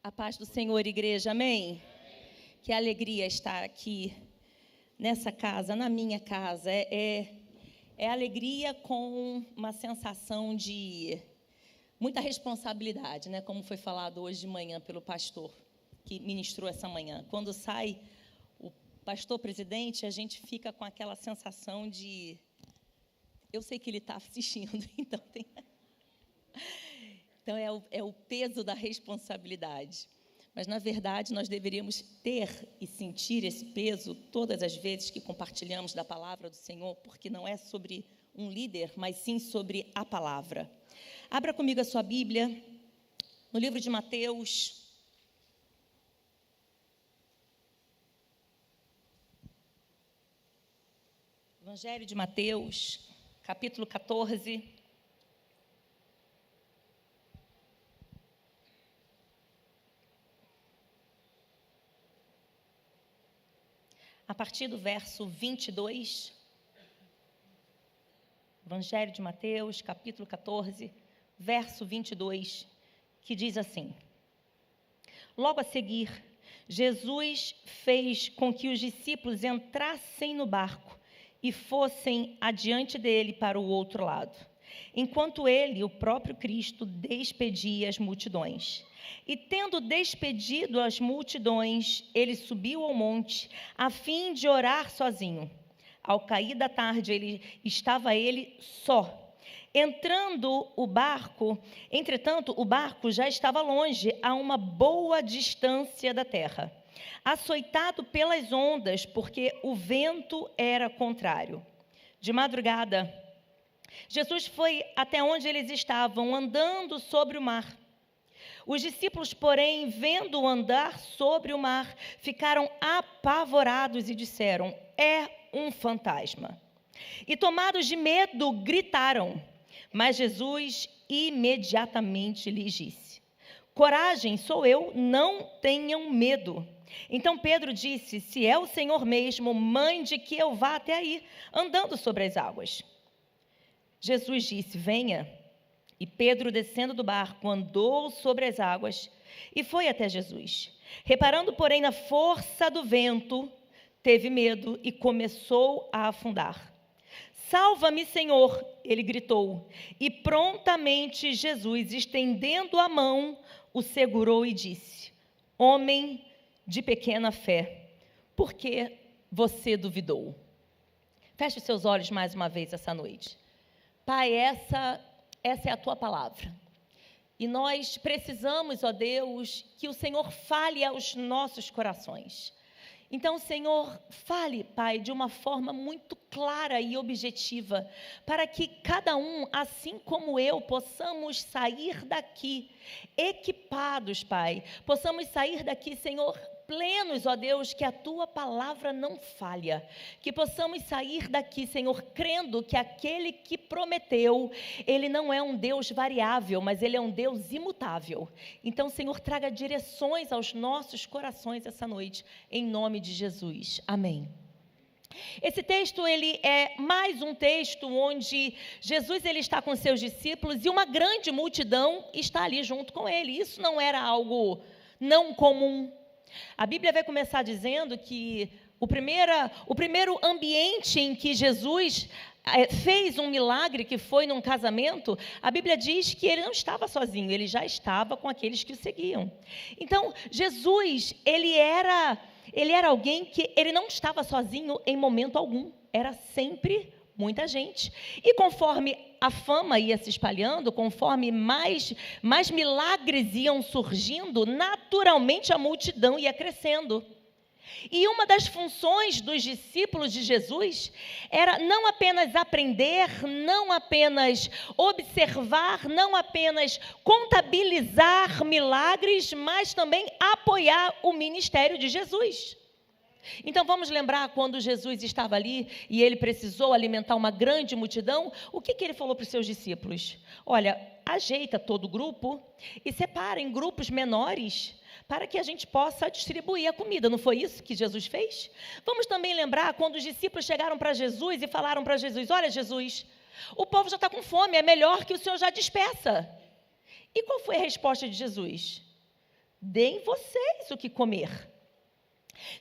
A paz do Senhor, igreja, amém? Que alegria estar aqui nessa casa, na minha casa. É alegria com uma sensação de muita responsabilidade, né? Como foi falado hoje de manhã pelo pastor que ministrou essa manhã. Quando sai o pastor presidente, a gente fica com aquela sensação de... Eu sei que ele está assistindo, então tem... Então, é o peso da responsabilidade. Mas, na verdade, nós deveríamos ter e sentir esse peso todas as vezes que compartilhamos da palavra do Senhor, porque não é sobre um líder, mas sim sobre a palavra. Abra comigo a sua Bíblia, no livro de Mateus. Evangelho de Mateus, capítulo 14. A partir do verso 22, Evangelho de Mateus, capítulo 14, verso 22, que diz assim: Logo a seguir, Jesus fez com que os discípulos entrassem no barco e fossem adiante dele para o outro lado, enquanto ele, o próprio Cristo, despedia as multidões. E tendo despedido as multidões, ele subiu ao monte, a fim de orar sozinho. Ao cair da tarde, estava ele só. Entretanto, o barco já estava longe, a uma boa distância da terra, açoitado pelas ondas, porque o vento era contrário. De madrugada, Jesus foi até onde eles estavam, andando sobre o mar. Os discípulos, porém, vendo-o andar sobre o mar, ficaram apavorados e disseram: é um fantasma. E tomados de medo, gritaram. Mas Jesus imediatamente lhes disse: coragem, sou eu, não tenham medo. Então Pedro disse: se é o Senhor mesmo, mande que eu vá até aí, andando sobre as águas. Jesus disse: venha. E Pedro, descendo do barco, andou sobre as águas e foi até Jesus. Reparando, porém, na força do vento, teve medo e começou a afundar. Salva-me, Senhor, ele gritou. E prontamente Jesus, estendendo a mão, o segurou e disse: homem de pequena fé, por que você duvidou? Feche os seus olhos mais uma vez essa noite. Pai, essa é a tua palavra. E nós precisamos, ó Deus, que o Senhor fale aos nossos corações. Então, Senhor, fale, Pai, de uma forma muito clara e objetiva, para que cada um, assim como eu, possamos sair daqui equipados, Pai. Possamos sair daqui, Senhor, plenos, ó Deus, que a tua palavra não falha. Que possamos sair daqui, Senhor, crendo que aquele que prometeu, ele não é um Deus variável, mas ele é um Deus imutável. Então, Senhor, traga direções aos nossos corações essa noite, em nome de Jesus. Amém. Esse texto, ele é mais um texto onde Jesus, ele está com seus discípulos e uma grande multidão está ali junto com ele. Isso não era algo não comum. A Bíblia vai começar dizendo que o primeiro ambiente em que Jesus fez um milagre, que foi num casamento, a Bíblia diz que ele não estava sozinho, ele já estava com aqueles que o seguiam. Então, Jesus, ele era alguém que ele não estava sozinho em momento algum, era sempre muita gente. E conforme a fama ia se espalhando, conforme mais milagres iam surgindo, naturalmente a multidão ia crescendo. E uma das funções dos discípulos de Jesus era não apenas aprender, não apenas observar, não apenas contabilizar milagres, mas também apoiar o ministério de Jesus. Então vamos lembrar quando Jesus estava ali e ele precisou alimentar uma grande multidão, o que ele falou para os seus discípulos? Olha, ajeita todo o grupo e separa em grupos menores para que a gente possa distribuir a comida. Não foi isso que Jesus fez? Vamos também lembrar quando os discípulos chegaram para Jesus e falaram para Jesus: olha, Jesus, o povo já está com fome, é melhor que o Senhor já despeça. E qual foi a resposta de Jesus? deem vocês o que comer.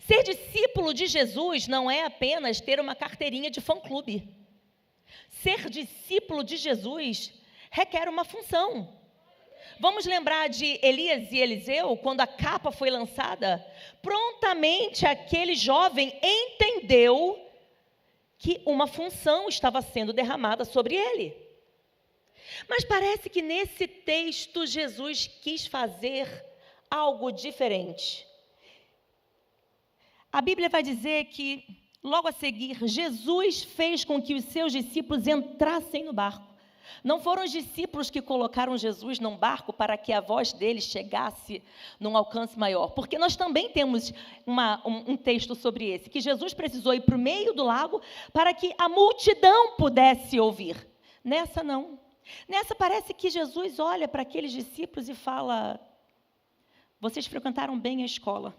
Ser discípulo de Jesus não é apenas ter uma carteirinha de fã-clube. Ser discípulo de Jesus requer uma função. Vamos lembrar de Elias e Eliseu, quando a capa foi lançada? Prontamente aquele jovem entendeu que uma função estava sendo derramada sobre ele. Mas parece que nesse texto Jesus quis fazer algo diferente. A Bíblia vai dizer que, logo a seguir, Jesus fez com que os seus discípulos entrassem no barco. Não foram os discípulos que colocaram Jesus num barco para que a voz deles chegasse num alcance maior. Porque nós também temos um texto sobre esse, que Jesus precisou ir para o meio do lago para que a multidão pudesse ouvir. Nessa não. Nessa parece que Jesus olha para aqueles discípulos e fala: vocês frequentaram bem a escola.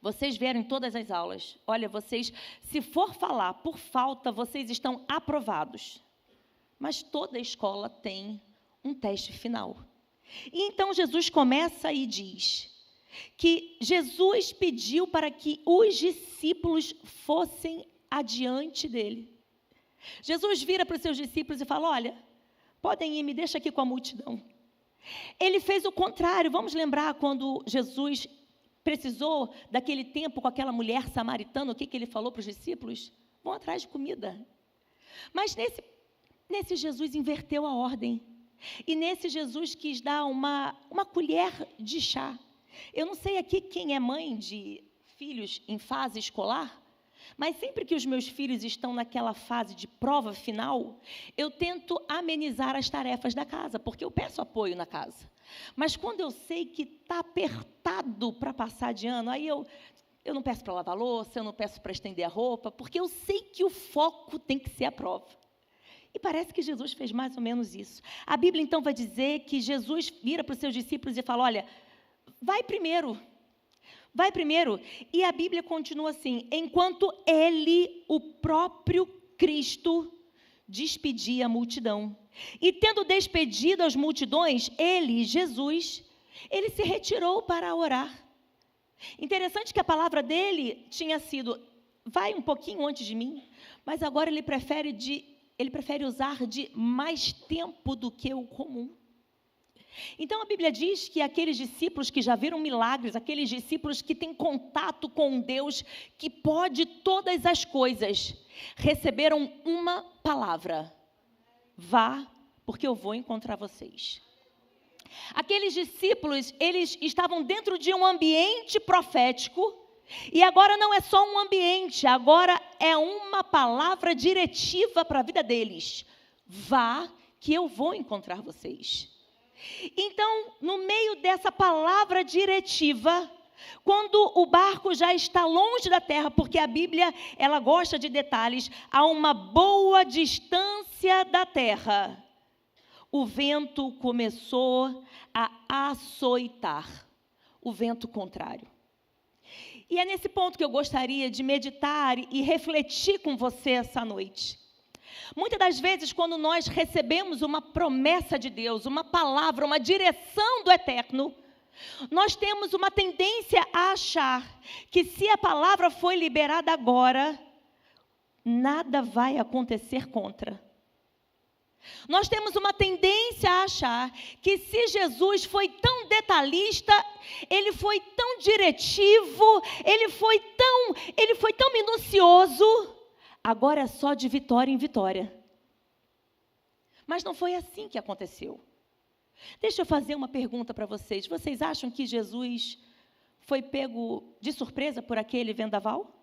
Vocês vieram em todas as aulas. Olha, vocês, se for falar por falta, vocês estão aprovados. Mas toda escola tem um teste final. E então Jesus começa e diz que Jesus pediu para que os discípulos fossem adiante dele. Jesus vira para os seus discípulos e fala: olha, podem ir, me deixa aqui com a multidão. Ele fez o contrário. Vamos lembrar quando Jesus precisou daquele tempo com aquela mulher samaritana, o que ele falou para os discípulos? Vão atrás de comida. Mas nesse Jesus inverteu a ordem. E nesse Jesus quis dar uma colher de chá. Eu não sei aqui quem é mãe de filhos em fase escolar, mas sempre que os meus filhos estão naquela fase de prova final, eu tento amenizar as tarefas da casa, porque eu peço apoio na casa. Mas quando eu sei que está apertado para passar de ano, aí eu não peço para lavar a louça, eu não peço para estender a roupa, porque eu sei que o foco tem que ser a prova. E parece que Jesus fez mais ou menos isso. A Bíblia, então, vai dizer que Jesus vira para os seus discípulos e fala: olha, vai primeiro. Vai primeiro. E a Bíblia continua assim: enquanto ele, o próprio Cristo, despedia a multidão. E tendo despedido as multidões, ele, Jesus, ele se retirou para orar. Interessante que a palavra dele tinha sido: vai um pouquinho antes de mim, mas agora ele prefere usar de mais tempo do que o comum. Então a Bíblia diz que aqueles discípulos que já viram milagres, aqueles discípulos que têm contato com Deus, que pode todas as coisas, receberam uma palavra: vá, porque eu vou encontrar vocês. Aqueles discípulos, eles estavam dentro de um ambiente profético, e agora não é só um ambiente, agora é uma palavra diretiva para a vida deles: vá, que eu vou encontrar vocês. Então, no meio dessa palavra diretiva, quando o barco já está longe da terra, porque a Bíblia, ela gosta de detalhes, a uma boa distância da terra, o vento começou a açoitar, o vento contrário. E é nesse ponto que eu gostaria de meditar e refletir com você essa noite. Muitas das vezes, quando nós recebemos uma promessa de Deus, uma palavra, uma direção do Eterno, nós temos uma tendência a achar que se a palavra foi liberada agora, nada vai acontecer contra. Nós temos uma tendência a achar que se Jesus foi tão detalhista, ele foi tão diretivo, ele foi tão minucioso, agora é só de vitória em vitória. Mas não foi assim que aconteceu. Deixa eu fazer uma pergunta para vocês. Vocês acham que Jesus foi pego de surpresa por aquele vendaval?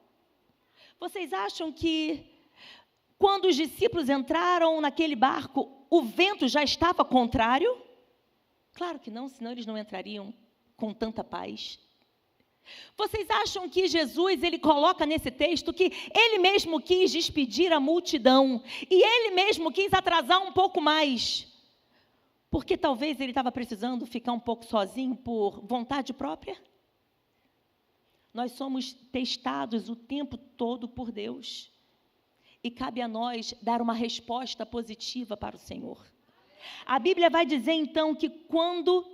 Vocês acham que quando os discípulos entraram naquele barco, o vento já estava contrário? Claro que não, senão eles não entrariam com tanta paz. Vocês acham que Jesus, ele coloca nesse texto que ele mesmo quis despedir a multidão e ele mesmo quis atrasar um pouco mais, porque talvez ele estava precisando ficar um pouco sozinho por vontade própria? Nós somos testados o tempo todo por Deus. E cabe a nós dar uma resposta positiva para o Senhor. A Bíblia vai dizer, então, que quando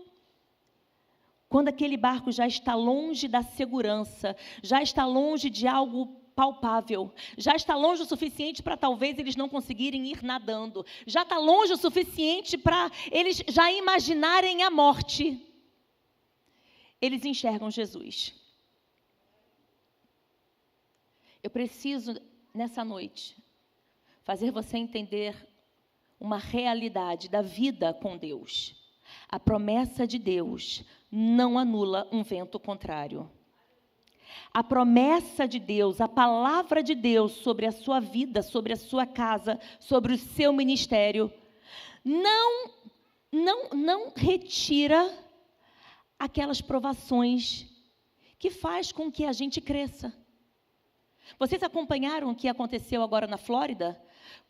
Quando aquele barco já está longe da segurança, já está longe de algo palpável, já está longe o suficiente para talvez eles não conseguirem ir nadando, já está longe o suficiente para eles já imaginarem a morte, eles enxergam Jesus. Eu preciso, nessa noite, fazer você entender uma realidade da vida com Deus. A promessa de Deus não anula um vento contrário. A promessa de Deus, a palavra de Deus sobre a sua vida, sobre a sua casa, sobre o seu ministério, não retira aquelas provações que faz com que a gente cresça. Vocês acompanharam o que aconteceu agora na Flórida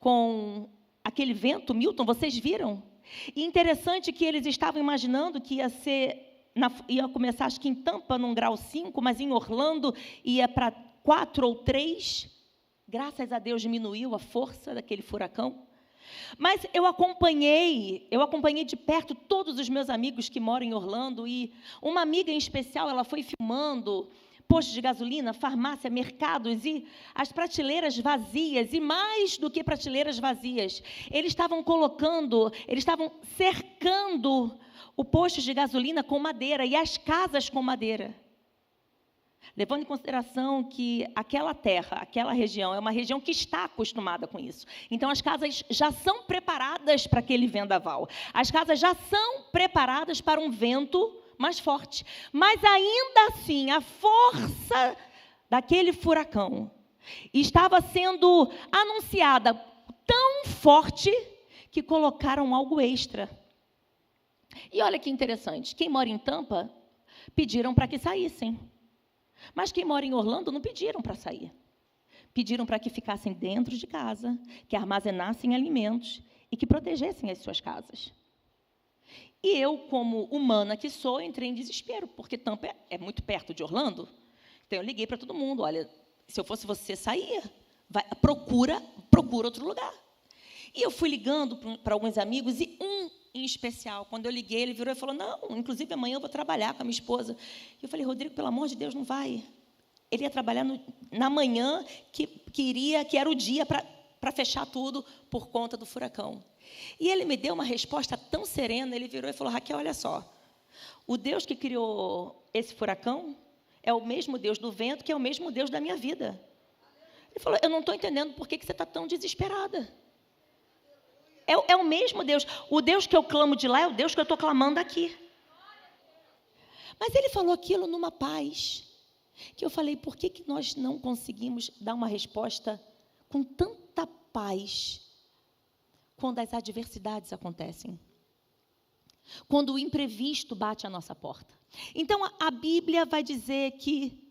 com aquele vento, Milton? Vocês viram? E interessante que eles estavam imaginando que ia começar, acho que em Tampa, num grau 5, mas em Orlando ia para 4 ou 3. Graças a Deus diminuiu a força daquele furacão. Mas eu acompanhei de perto todos os meus amigos que moram em Orlando, e uma amiga em especial, ela foi filmando postos de gasolina, farmácia, mercados, e as prateleiras vazias, e mais do que prateleiras vazias, eles estavam cercando o posto de gasolina com madeira, e as casas com madeira. Levando em consideração que aquela terra, aquela região, é uma região que está acostumada com isso. Então, as casas já são preparadas para aquele vendaval. As casas já são preparadas para um vento mais forte. Mas, ainda assim, a força daquele furacão estava sendo anunciada tão forte que colocaram algo extra. E olha que interessante, quem mora em Tampa pediram para que saíssem. Mas quem mora em Orlando não pediram para sair. Pediram para que ficassem dentro de casa, que armazenassem alimentos e que protegessem as suas casas. E eu, como humana que sou, entrei em desespero, porque Tampa é muito perto de Orlando. Então, eu liguei para todo mundo: olha, se eu fosse você, saía. Procura outro lugar. E eu fui ligando para alguns amigos, e um em especial, quando eu liguei, ele virou e falou: não, inclusive amanhã eu vou trabalhar com a minha esposa. E eu falei: Rodrigo, pelo amor de Deus, não vai. Ele ia trabalhar na manhã, que era o dia para fechar tudo por conta do furacão. E ele me deu uma resposta tão serena, ele virou e falou: Raquel, olha só, o Deus que criou esse furacão é o mesmo Deus do vento, que é o mesmo Deus da minha vida. Ele falou: eu não estou entendendo por que você está tão desesperada. É o mesmo Deus. O Deus que eu clamo de lá é o Deus que eu estou clamando aqui. Mas ele falou aquilo numa paz, que eu falei: por que nós não conseguimos dar uma resposta com tanta paz quando as adversidades acontecem? Quando o imprevisto bate à nossa porta. Então, a Bíblia vai dizer que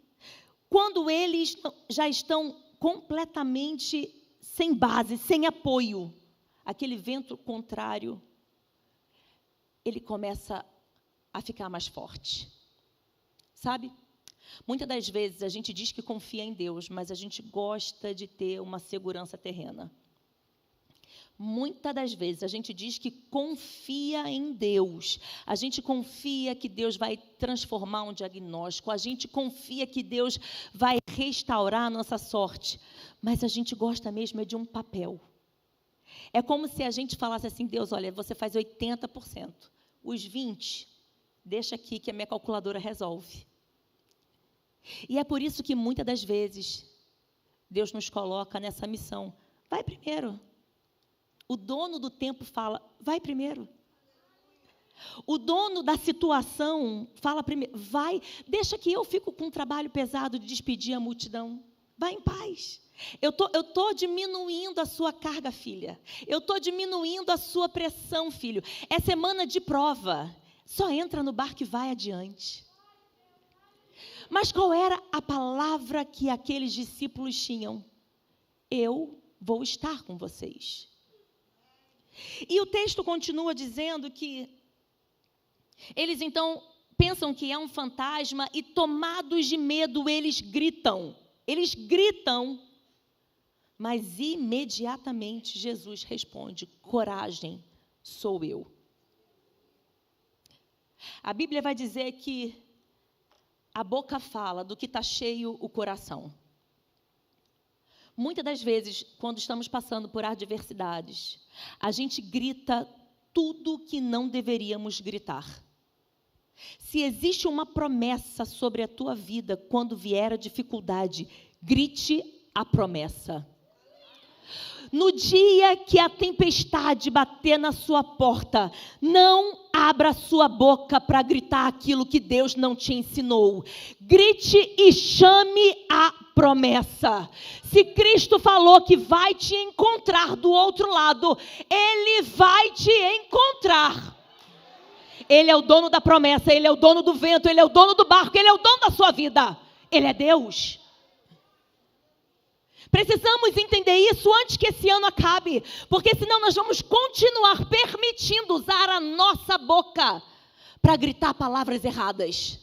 quando eles já estão completamente sem base, sem apoio, aquele vento contrário, ele começa a ficar mais forte. Sabe? Muitas das vezes a gente diz que confia em Deus, mas a gente gosta de ter uma segurança terrena. Muitas das vezes a gente diz que confia em Deus, a gente confia que Deus vai transformar um diagnóstico, a gente confia que Deus vai restaurar a nossa sorte, mas a gente gosta mesmo de um papel. É como se a gente falasse assim: Deus, olha, você faz 80%, os 20%, deixa aqui que a minha calculadora resolve. E é por isso que muitas das vezes Deus nos coloca nessa missão: vai primeiro. O dono do tempo fala: vai primeiro. O dono da situação fala primeiro: vai, deixa que eu fico com um trabalho pesado de despedir a multidão. Vai em paz. Eu tô diminuindo a sua carga, filha. Eu estou diminuindo a sua pressão, filho. É semana de prova. Só entra no barco e vai adiante. Mas qual era a palavra que aqueles discípulos tinham? Eu vou estar com vocês. E o texto continua dizendo que eles então pensam que é um fantasma e, tomados de medo, eles gritam. Eles gritam, mas imediatamente Jesus responde: coragem, sou eu. A Bíblia vai dizer que a boca fala do que está cheio o coração. Muitas das vezes, quando estamos passando por adversidades, a gente grita tudo que não deveríamos gritar. Se existe uma promessa sobre a tua vida quando vier a dificuldade, grite a promessa. No dia que a tempestade bater na sua porta, não abra sua boca para gritar aquilo que Deus não te ensinou. Grite e chame a promessa. Se Cristo falou que vai te encontrar do outro lado, Ele vai te encontrar. Ele é o dono da promessa, Ele é o dono do vento, Ele é o dono do barco, Ele é o dono da sua vida. Ele é Deus. Precisamos entender isso antes que esse ano acabe, porque senão nós vamos continuar permitindo usar a nossa boca para gritar palavras erradas.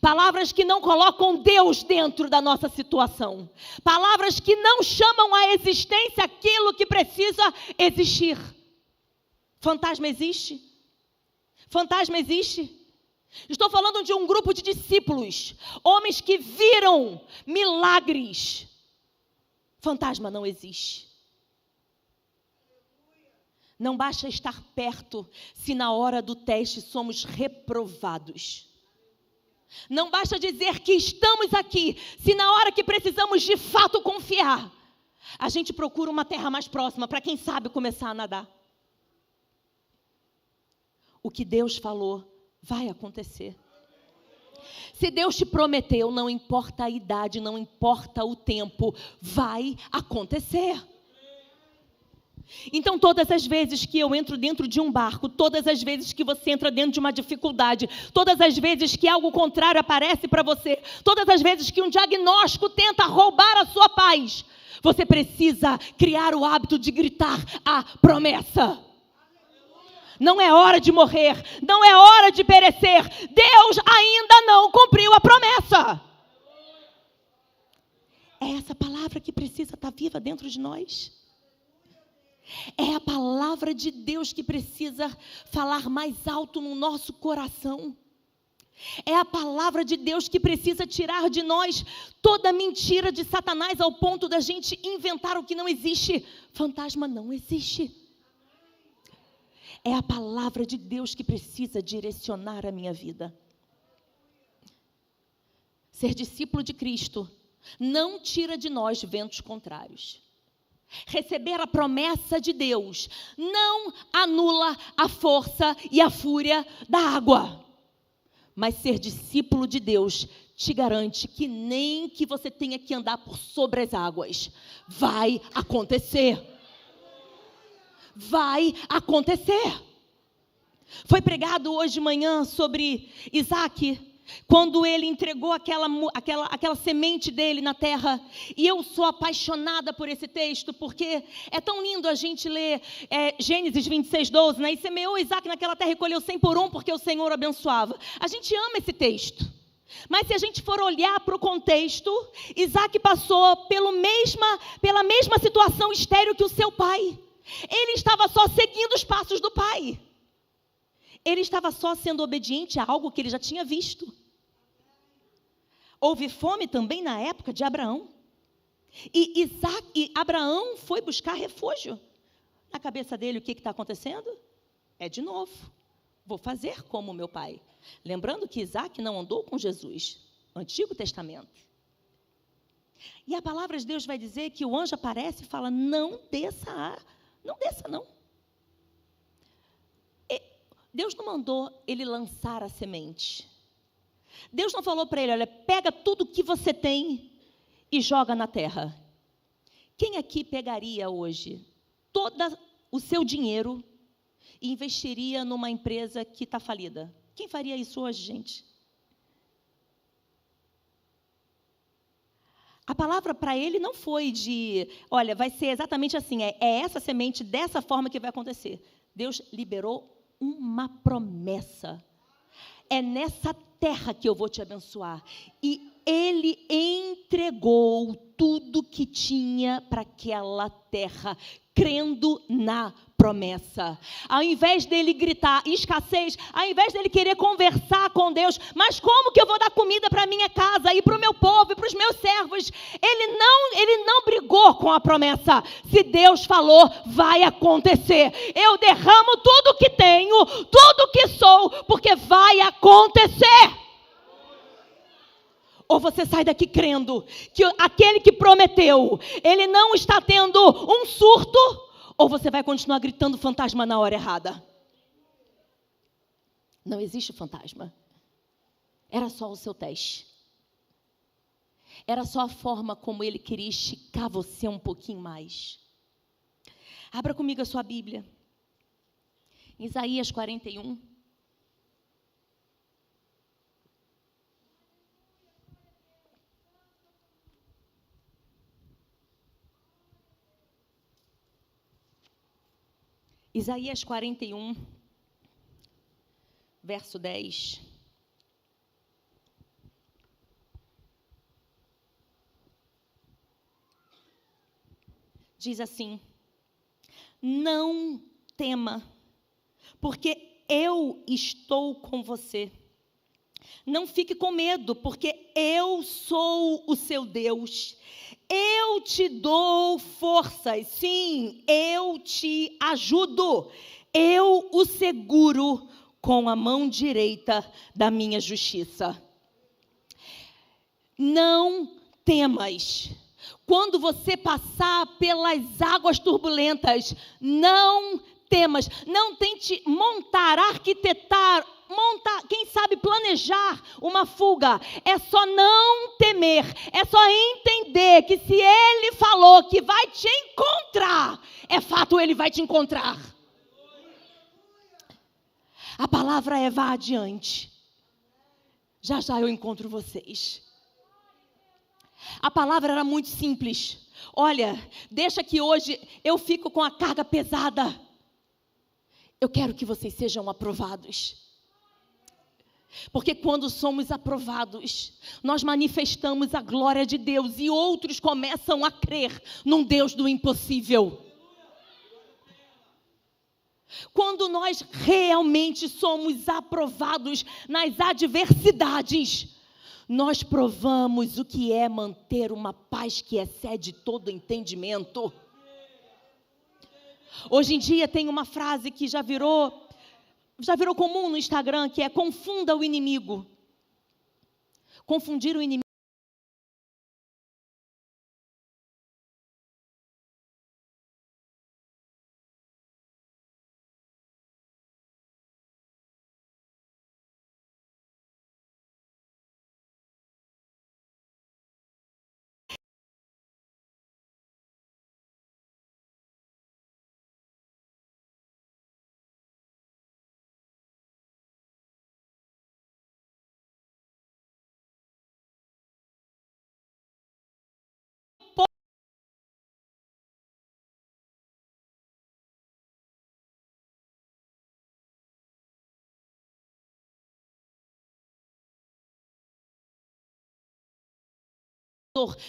Palavras que não colocam Deus dentro da nossa situação. Palavras que não chamam à existência aquilo que precisa existir. Fantasma existe? Fantasma existe? Estou falando de um grupo de discípulos, homens que viram milagres. Fantasma não existe. Não basta estar perto se na hora do teste somos reprovados. Não basta dizer que estamos aqui se na hora que precisamos de fato confiar, a gente procura uma terra mais próxima para quem sabe começar a nadar. O que Deus falou vai acontecer. Se Deus te prometeu, não importa a idade, não importa o tempo, vai acontecer. Então, todas as vezes que eu entro dentro de um barco, todas as vezes que você entra dentro de uma dificuldade, todas as vezes que algo contrário aparece para você, todas as vezes que um diagnóstico tenta roubar a sua paz, você precisa criar o hábito de gritar a promessa. Não é hora de morrer, não é hora de perecer. Deus ainda não cumpriu a promessa. É essa palavra que precisa estar viva dentro de nós. É a palavra de Deus que precisa falar mais alto no nosso coração. É a palavra de Deus que precisa tirar de nós toda mentira de Satanás ao ponto da gente inventar o que não existe. Fantasma não existe. É a palavra de Deus que precisa direcionar a minha vida. Ser discípulo de Cristo não tira de nós ventos contrários. Receber a promessa de Deus não anula a força e a fúria da água. Mas ser discípulo de Deus te garante que nem que você tenha que andar por sobre as águas, vai acontecer. Vai acontecer. Foi pregado hoje de manhã sobre Isaac, quando ele entregou aquela semente dele na terra. E eu sou apaixonada por esse texto, porque é tão lindo a gente ler Gênesis 26:12, né? E semeou Isaac naquela terra e colheu 100 por 1, porque o Senhor o abençoava. A gente ama esse texto. Mas se a gente for olhar para o contexto, Isaac passou pela mesma situação estéril que o seu pai. Ele estava só seguindo os passos do pai. Ele estava só sendo obediente a algo que ele já tinha visto. Houve fome também na época de Abraão. E Abraão foi buscar refúgio. Na cabeça dele, o que está acontecendo? É de novo. Vou fazer como meu pai. Lembrando que Isaac não andou com Jesus. Antigo Testamento. E a palavra de Deus vai dizer que o anjo aparece e fala, não desça, não. Deus não mandou ele lançar a semente. Deus não falou para ele, olha, pega tudo que você tem e joga na terra. Quem aqui pegaria hoje todo o seu dinheiro e investiria numa empresa que está falida? Quem faria isso hoje, gente? A palavra para ele não foi de, olha, vai ser exatamente assim, é essa semente, dessa forma que vai acontecer. Deus liberou uma promessa. É nessa terra que eu vou te abençoar. E ele entregou tudo que tinha para aquela terra, crendo na promessa. Ao invés dele gritar escassez, ao invés dele querer conversar com Deus, mas como que eu vou dar comida para minha casa e para o meu povo e para os meus servos? Ele não brigou com a promessa. Se Deus falou, vai acontecer. Eu derramo tudo que tenho, tudo que sou, porque vai acontecer. Ou você sai daqui crendo que aquele que prometeu, ele não está tendo um surto, ou você vai continuar gritando fantasma na hora errada. Não existe fantasma. Era só o seu teste. Era só a forma como ele queria esticar você um pouquinho mais. Abra comigo a sua Bíblia. Isaías 41. Isaías 41, verso 10. Diz assim: não tema, porque eu estou com você. Não fique com medo, porque eu sou o seu Deus. Eu te dou forças, sim, eu te ajudo. Eu o seguro com a mão direita da minha justiça. Não temas. Quando você passar pelas águas turbulentas, não temas. Não tente montar, arquitetar, quem sabe planejar uma fuga. É só não temer, é só entender que se ele falou que vai te encontrar, é fato, ele vai te encontrar. A palavra é: vá adiante. Já já eu encontro vocês. A palavra era muito simples. Olha, deixa que hoje eu fico com a carga pesada. Eu quero que vocês sejam aprovados. Porque quando somos aprovados, nós manifestamos a glória de Deus e outros começam a crer num Deus do impossível. Quando nós realmente somos aprovados nas adversidades, nós provamos o que é manter uma paz que excede todo entendimento. Hoje em dia tem uma frase que já virou comum no Instagram, que é: confunda o inimigo. Confundir o inimigo.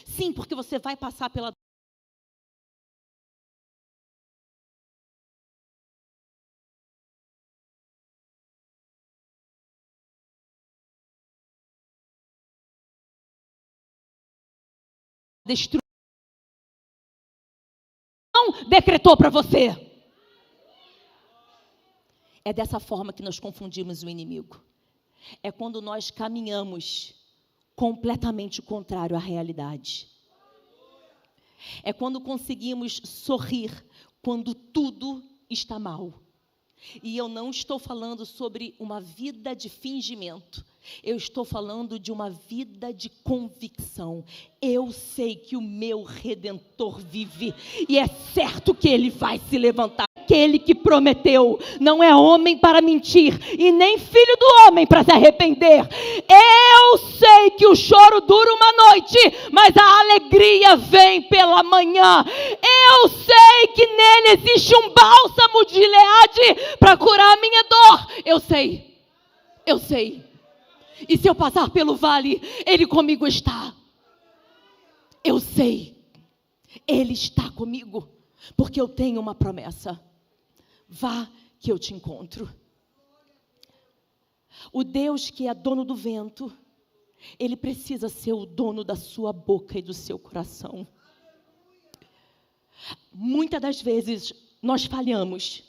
Sim, porque você vai passar pela destruição. Não decretou para você. É dessa forma que nós confundimos o inimigo. É quando nós caminhamos completamente contrário à realidade. É quando conseguimos sorrir quando tudo está mal. E eu não estou falando sobre uma vida de fingimento. Eu estou falando de uma vida de convicção. Eu sei que o meu Redentor vive e é certo que ele vai se levantar. Aquele que prometeu não é homem para mentir e nem filho do homem para se arrepender. Eu sei que o choro dura uma noite, mas a alegria vem pela manhã. Eu sei que nele existe um bálsamo de Gileade para curar a minha dor. Eu sei. E se eu passar pelo vale, Ele comigo está. Eu sei, Ele está comigo, porque eu tenho uma promessa. Vá que eu te encontro. O Deus que é dono do vento, Ele precisa ser o dono da sua boca e do seu coração. Muitas das vezes nós falhamos,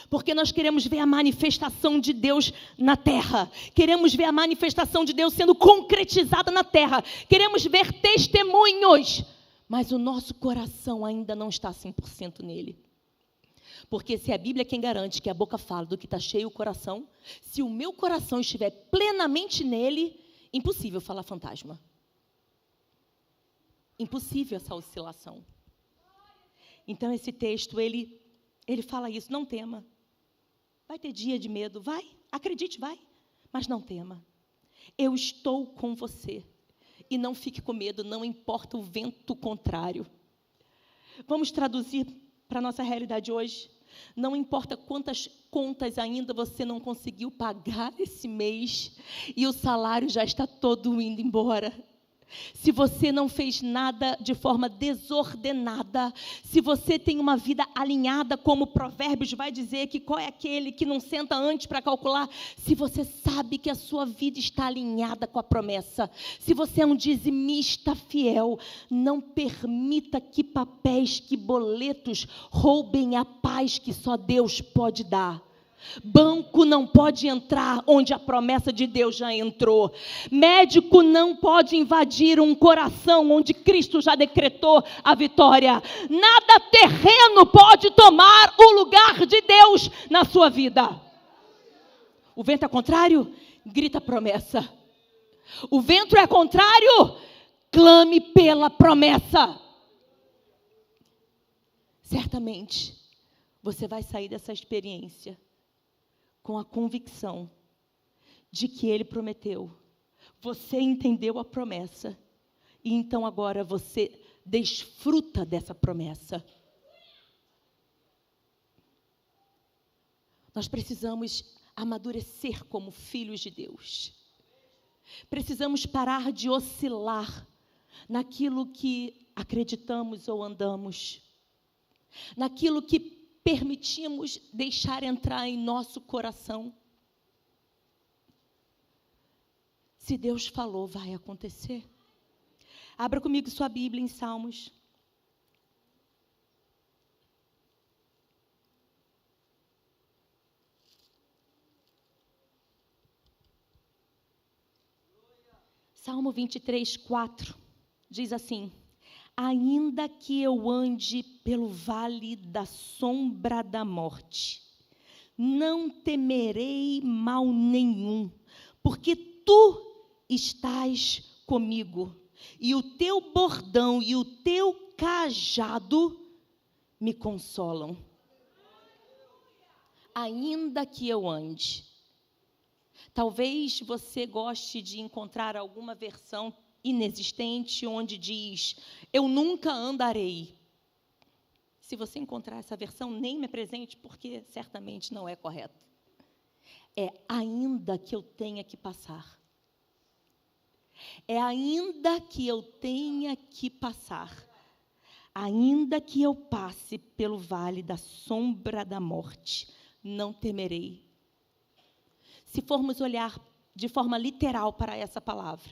porque nós queremos ver a manifestação de Deus na terra. Queremos ver a manifestação de Deus sendo concretizada na terra. Queremos ver testemunhos, mas o nosso coração ainda não está 100% nele. Porque se a Bíblia é quem garante que a boca fala do que está cheio o coração, se o meu coração estiver plenamente nele, impossível falar fantasma. Impossível essa oscilação. Então esse texto, ele fala isso, não tema. Vai ter dia de medo, vai, acredite, vai, mas não tema. Eu estou com você. E não fique com medo, não importa o vento contrário. Vamos traduzir para a nossa realidade hoje. Não importa quantas contas ainda você não conseguiu pagar esse mês e o salário já está todo indo embora. Se você não fez nada de forma desordenada, se você tem uma vida alinhada, como Provérbios vai dizer, que qual é aquele que não senta antes para calcular, se você sabe que a sua vida está alinhada com a promessa, se você é um dizimista fiel, não permita que papéis, que boletos roubem a paz que só Deus pode dar. Banco não pode entrar onde a promessa de Deus já entrou. Médico não pode invadir um coração onde Cristo já decretou a vitória. Nada terreno pode tomar o lugar de Deus na sua vida. O vento é contrário? Grita promessa. O vento é contrário? Clame pela promessa. Certamente você vai sair dessa experiência com a convicção de que Ele prometeu. Você entendeu a promessa. E então agora você desfruta dessa promessa. Nós precisamos amadurecer como filhos de Deus. Precisamos parar de oscilar naquilo que acreditamos ou andamos. Naquilo que permitimos deixar entrar em nosso coração. Se Deus falou, vai acontecer. Abra comigo sua Bíblia em Salmos. Salmo 23, 4, diz assim: ainda que eu ande pelo vale da sombra da morte, não temerei mal nenhum, porque tu estás comigo, e o teu bordão e o teu cajado me consolam. Ainda que eu ande. Talvez você goste de encontrar alguma versão inexistente, onde diz, eu nunca andarei. Se você encontrar essa versão, nem me apresente, porque certamente não é correto. É ainda que eu tenha que passar. É ainda que eu tenha que passar. Ainda que eu passe pelo vale da sombra da morte, não temerei. Se formos olhar de forma literal para essa palavra,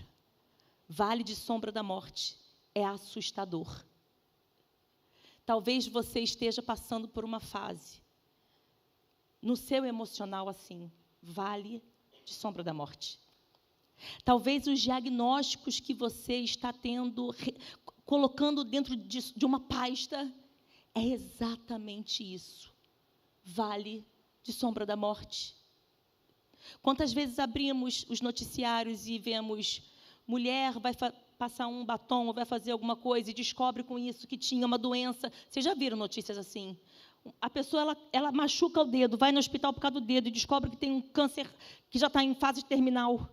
vale de sombra da morte é assustador. Talvez você esteja passando por uma fase, no seu emocional assim, vale de sombra da morte. Talvez os diagnósticos que você está tendo, colocando dentro de uma pasta, é exatamente isso. Vale de sombra da morte. Quantas vezes abrimos os noticiários e vemos mulher vai passar um batom ou vai fazer alguma coisa e descobre com isso que tinha uma doença. Vocês já viram notícias assim? A pessoa ela machuca o dedo, vai no hospital por causa do dedo e descobre que tem um câncer que já está em fase terminal.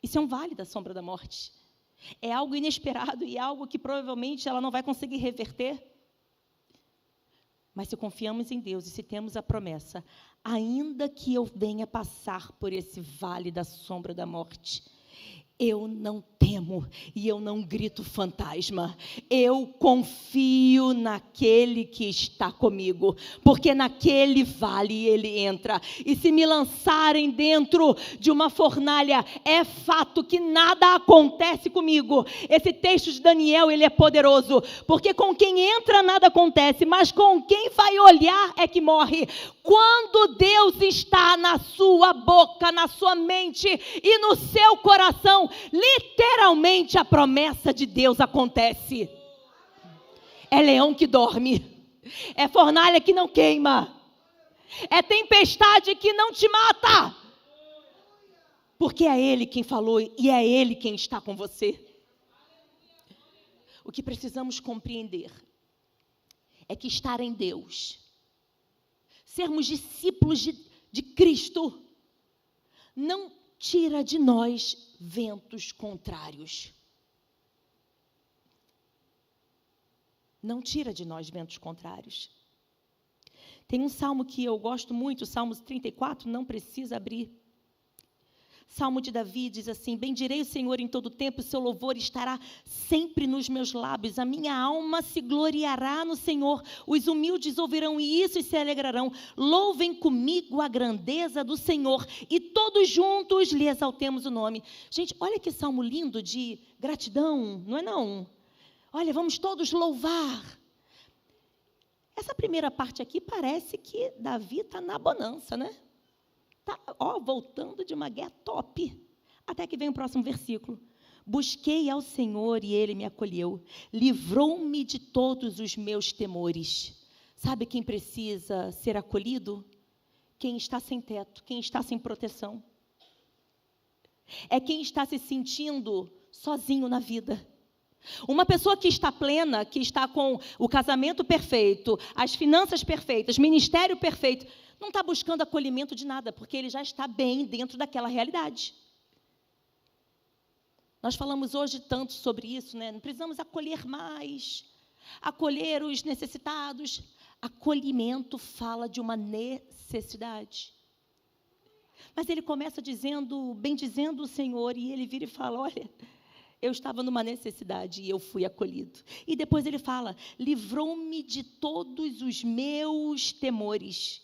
Isso é um vale da sombra da morte. É algo inesperado e algo que provavelmente ela não vai conseguir reverter. Mas se confiamos em Deus e se temos a promessa, ainda que eu venha passar por esse vale da sombra da morte, eu não temo e eu não grito fantasma. Eu confio naquele que está comigo, porque naquele vale ele entra. E se me lançarem dentro de uma fornalha, é fato que nada acontece comigo. Esse texto de Daniel, ele é poderoso, porque com quem entra nada acontece, mas com quem vai olhar é que morre. Quando Deus está na sua boca, na sua mente e no seu coração, literalmente a promessa de Deus acontece. É leão que dorme, é fornalha que não queima, é tempestade que não te mata, porque é Ele quem falou e é Ele quem está com você. O que precisamos compreender é que estar em Deus, sermos discípulos de Cristo, não tira de nós ventos contrários. Não tira de nós ventos contrários. Tem um salmo que eu gosto muito, o Salmo 34, não precisa abrir. Salmo de Davi diz assim: bendirei o Senhor em todo tempo, o seu louvor estará sempre nos meus lábios. A minha alma se gloriará no Senhor. Os humildes ouvirão isso e se alegrarão. Louvem comigo a grandeza do Senhor e todos juntos lhe exaltemos o nome. Gente, olha que salmo lindo de gratidão, não é não? Olha, vamos todos louvar. Essa primeira parte aqui parece que Davi está na bonança, né? Está, voltando de uma guerra top. Até que vem o próximo versículo. Busquei ao Senhor e Ele me acolheu. Livrou-me de todos os meus temores. Sabe quem precisa ser acolhido? Quem está sem teto, quem está sem proteção. É quem está se sentindo sozinho na vida. Uma pessoa que está plena, que está com o casamento perfeito, as finanças perfeitas, ministério perfeito, não está buscando acolhimento de nada, porque ele já está bem dentro daquela realidade. Nós falamos hoje tanto sobre isso, né? Não precisamos acolher mais, acolher os necessitados. Acolhimento fala de uma necessidade. Mas ele começa dizendo, bendizendo o Senhor, e ele vira e fala, olha, eu estava numa necessidade e eu fui acolhido. E depois ele fala, livrou-me de todos os meus temores.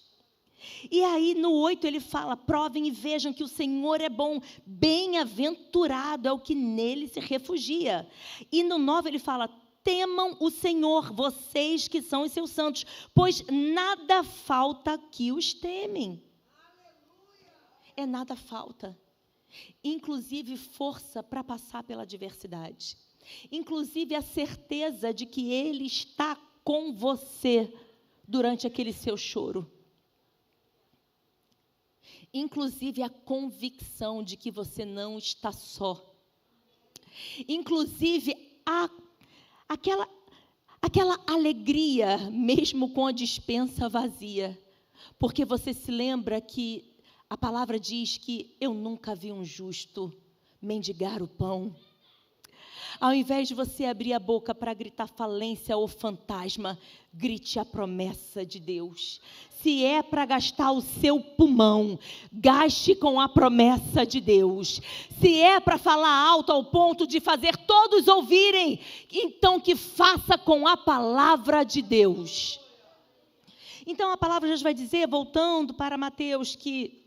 E aí no 8 ele fala, provem e vejam que o Senhor é bom, bem-aventurado é o que nele se refugia. E no 9 ele fala, temam o Senhor, vocês que são os seus santos, pois nada falta que os temem. É nada falta. Inclusive força para passar pela adversidade. Inclusive a certeza de que Ele está com você durante aquele seu choro. Inclusive a convicção de que você não está só. Inclusive aquela alegria, mesmo com a despensa vazia. Porque você se lembra que a palavra diz que eu nunca vi um justo mendigar o pão. Ao invés de você abrir a boca para gritar falência ou fantasma, grite a promessa de Deus. Se é para gastar o seu pulmão, gaste com a promessa de Deus. Se é para falar alto ao ponto de fazer todos ouvirem, então que faça com a palavra de Deus. Então a palavra já vai dizer, voltando para Mateus, que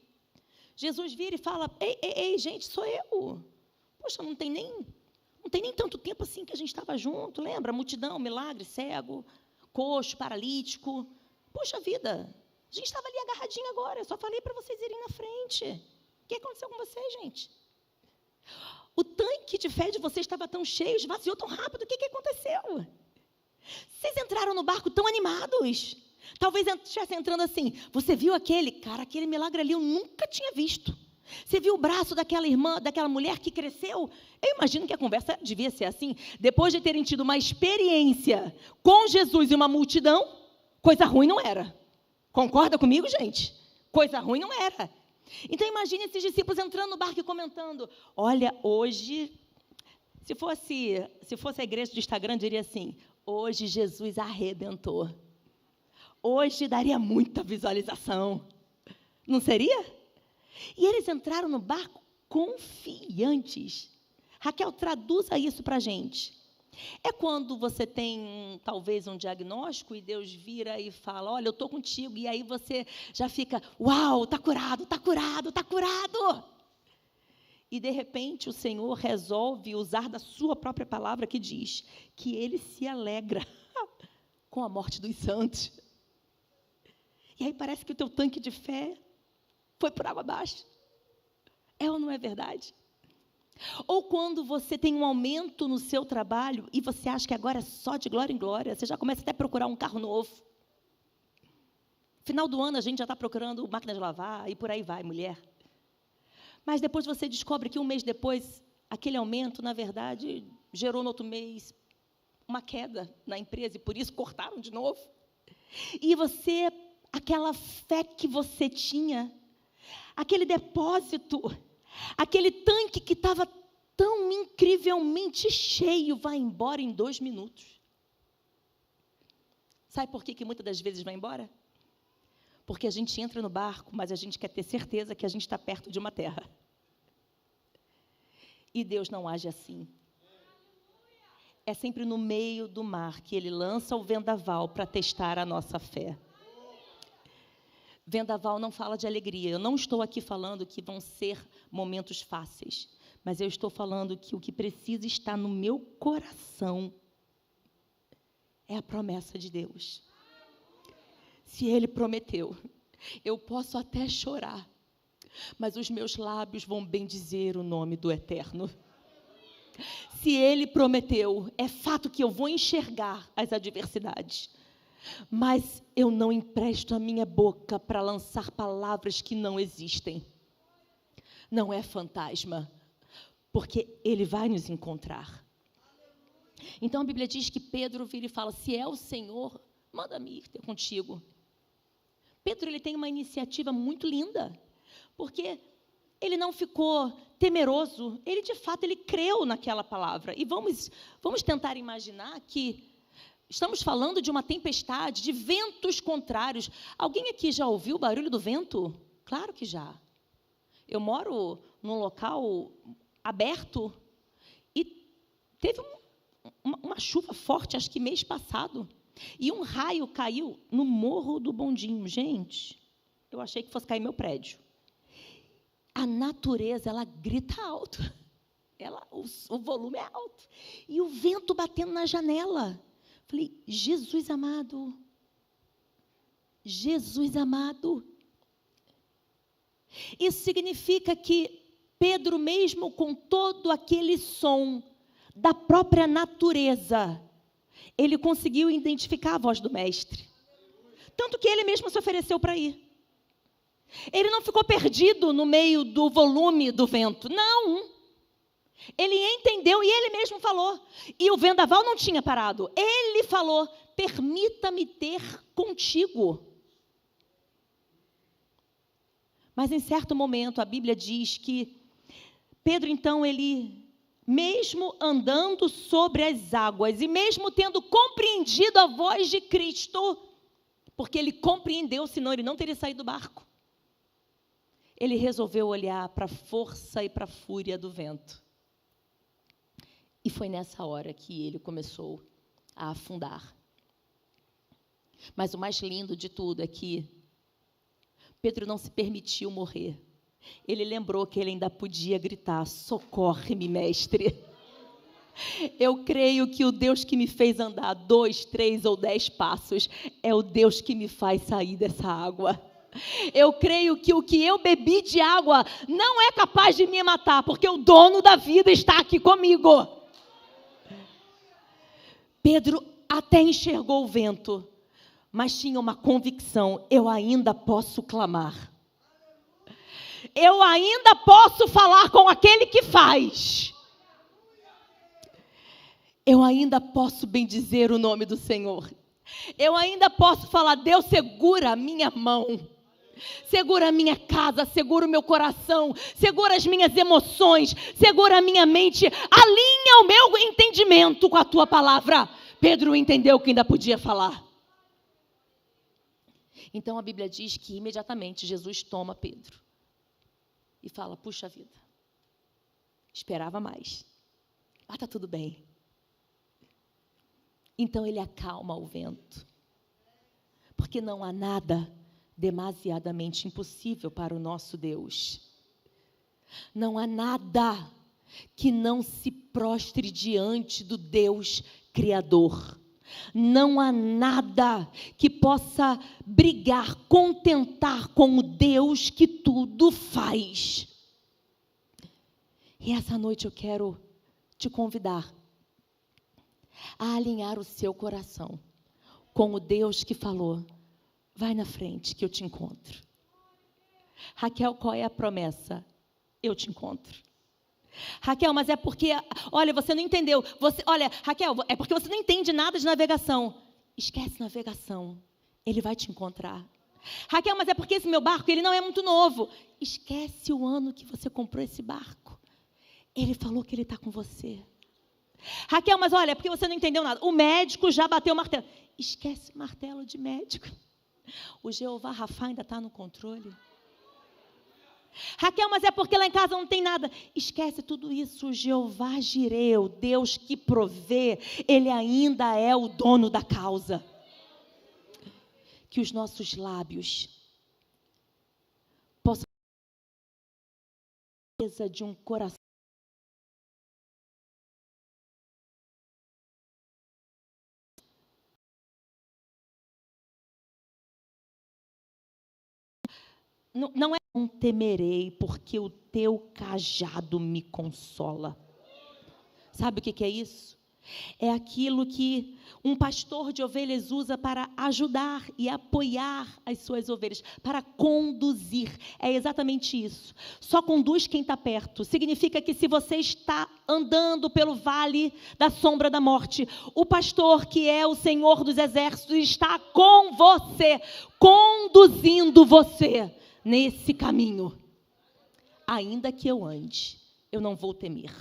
Jesus vira e fala, ei, gente, sou eu. Poxa, não tem nem tanto tempo assim que a gente estava junto, lembra? Multidão, milagre, cego, coxo, paralítico. Poxa vida, a gente estava ali agarradinho agora, eu só falei para vocês irem na frente. O que aconteceu com vocês, gente? O tanque de fé de vocês estava tão cheio, esvaziou tão rápido, o que aconteceu? Vocês entraram no barco tão animados. Talvez estivesse entrando assim, você viu aquele milagre ali eu nunca tinha visto. Você viu o braço daquela irmã, daquela mulher que cresceu? Eu imagino que a conversa devia ser assim. Depois de terem tido uma experiência com Jesus e uma multidão, coisa ruim não era. Concorda comigo, gente? Coisa ruim não era. Então imagine esses discípulos entrando no barco e comentando, olha, hoje, se fosse a igreja do Instagram, diria assim, hoje Jesus arrebentou. Hoje daria muita visualização. Não seria? E eles entraram no barco confiantes. Raquel, traduza isso para a gente. É quando você tem, talvez, um diagnóstico e Deus vira e fala, olha, eu estou contigo. E aí você já fica, uau, está curado, está curado, está curado. E, de repente, o Senhor resolve usar da sua própria palavra que diz que Ele se alegra com a morte dos santos. E aí parece que o teu tanque de fé foi por água abaixo. É ou não é verdade? Ou quando você tem um aumento no seu trabalho e você acha que agora é só de glória em glória, você já começa até a procurar um carro novo. Final do ano a gente já está procurando máquina de lavar e por aí vai, mulher. Mas depois você descobre que um mês depois, aquele aumento, na verdade, gerou no outro mês uma queda na empresa e por isso cortaram de novo. E você, aquela fé que você tinha, aquele depósito, aquele tanque que estava tão incrivelmente cheio, vai embora em 2 minutos. Sabe por que muitas das vezes vai embora? Porque a gente entra no barco, mas a gente quer ter certeza que a gente está perto de uma terra. E Deus não age assim. É sempre no meio do mar que Ele lança o vendaval para testar a nossa fé. Vendaval não fala de alegria. Eu não estou aqui falando que vão ser momentos fáceis, mas eu estou falando que o que precisa estar no meu coração é a promessa de Deus. Se Ele prometeu, eu posso até chorar, mas os meus lábios vão bendizer o nome do Eterno. Se Ele prometeu, é fato que eu vou enxergar as adversidades, mas eu não empresto a minha boca para lançar palavras que não existem. Não é fantasma, porque Ele vai nos encontrar. Então a Bíblia diz que Pedro vira e fala, se é o Senhor, manda-me ir ter contigo. Pedro, ele tem uma iniciativa muito linda, porque ele não ficou temeroso, ele de fato, ele creu naquela palavra. E vamos tentar imaginar que estamos falando de uma tempestade, de ventos contrários. Alguém aqui já ouviu o barulho do vento? Claro que já. Eu moro num local aberto e teve uma chuva forte, acho que mês passado. E um raio caiu no Morro do Bondinho. Gente, eu achei que fosse cair meu prédio. A natureza, ela grita alto. O volume é alto. E o vento batendo na janela. Falei, Jesus amado. Jesus amado. Isso significa que Pedro, mesmo com todo aquele som da própria natureza, ele conseguiu identificar a voz do mestre. Tanto que ele mesmo se ofereceu para ir. Ele não ficou perdido no meio do volume do vento. Não. Ele entendeu e ele mesmo falou. E o vendaval não tinha parado. Ele falou, permita-me ter contigo. Mas em certo momento a Bíblia diz que Pedro, então, ele, mesmo andando sobre as águas e mesmo tendo compreendido a voz de Cristo, porque ele compreendeu, senão ele não teria saído do barco, ele resolveu olhar para a força e para a fúria do vento. E foi nessa hora que ele começou a afundar. Mas o mais lindo de tudo é que Pedro não se permitiu morrer. Ele lembrou que ele ainda podia gritar, socorre-me, mestre. Eu creio que o Deus que me fez andar 2, 3 ou 10 passos é o Deus que me faz sair dessa água. Eu creio que o que eu bebi de água não é capaz de me matar, porque o dono da vida está aqui comigo. Pedro até enxergou o vento, mas tinha uma convicção, eu ainda posso clamar. Eu ainda posso falar com aquele que faz. Eu ainda posso bendizer o nome do Senhor. Eu ainda posso falar, Deus, segura a minha mão. Segura a minha casa, segura o meu coração, segura as minhas emoções, segura a minha mente, alinha o meu entendimento com a tua palavra. Pedro entendeu que ainda podia falar. Então a Bíblia diz que imediatamente Jesus toma Pedro e fala: puxa vida, esperava mais. Ah, está tudo bem. Então ele acalma o vento, porque não há nada demasiadamente impossível para o nosso Deus. Não há nada que não se prostre diante do Deus Criador. Não há nada que possa brigar, contentar com o Deus que tudo faz. E essa noite eu quero te convidar a alinhar o seu coração com o Deus que falou: vai na frente que eu te encontro. Raquel, qual é a promessa? Eu te encontro. Raquel, mas é porque, olha, você não entendeu. Olha, Raquel, é porque você não entende nada de navegação. Esquece navegação, ele vai te encontrar. Raquel, mas é porque esse meu barco, ele não é muito novo. Esquece o ano que você comprou esse barco. Ele falou que ele está com você. Raquel, mas olha, é porque você não entendeu nada. O médico já bateu o martelo. Esquece o martelo de médico. O Jeová Rafa ainda está no controle. Raquel, mas é porque lá em casa não tem nada. Esquece tudo isso. O Jeová Jireh, o Deus que provê, ele ainda é o dono da causa. Que os nossos lábios possam ter de um coração não é não temerei, porque o teu cajado me consola. Sabe o que é isso? É aquilo que um pastor de ovelhas usa para ajudar e apoiar as suas ovelhas, para conduzir. É exatamente isso. Só conduz quem está perto. Significa que se você está andando pelo vale da sombra da morte, o pastor, que é o Senhor dos Exércitos, está com você, conduzindo você nesse caminho. Ainda que eu ande, eu não vou temer.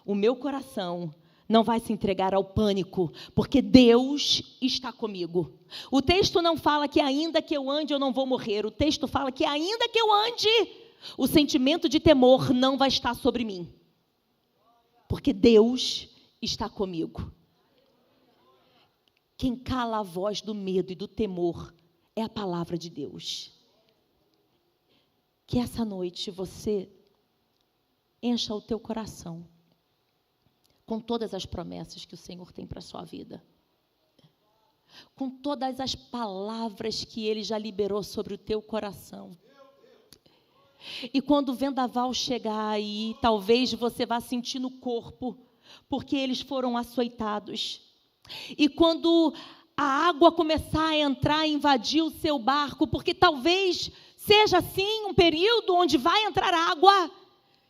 O meu coração não vai se entregar ao pânico, porque Deus está comigo. O texto não fala que ainda que eu ande, eu não vou morrer. O texto fala que ainda que eu ande, o sentimento de temor não vai estar sobre mim, porque Deus está comigo. Quem cala a voz do medo e do temor é a palavra de Deus. Que essa noite você encha o teu coração com todas as promessas que o Senhor tem para a sua vida, com todas as palavras que Ele já liberou sobre o teu coração. E quando o vendaval chegar aí, talvez você vá sentir no corpo, porque eles foram açoitados. E quando a água começar a entrar e invadir o seu barco, porque talvez seja assim um período onde vai entrar água,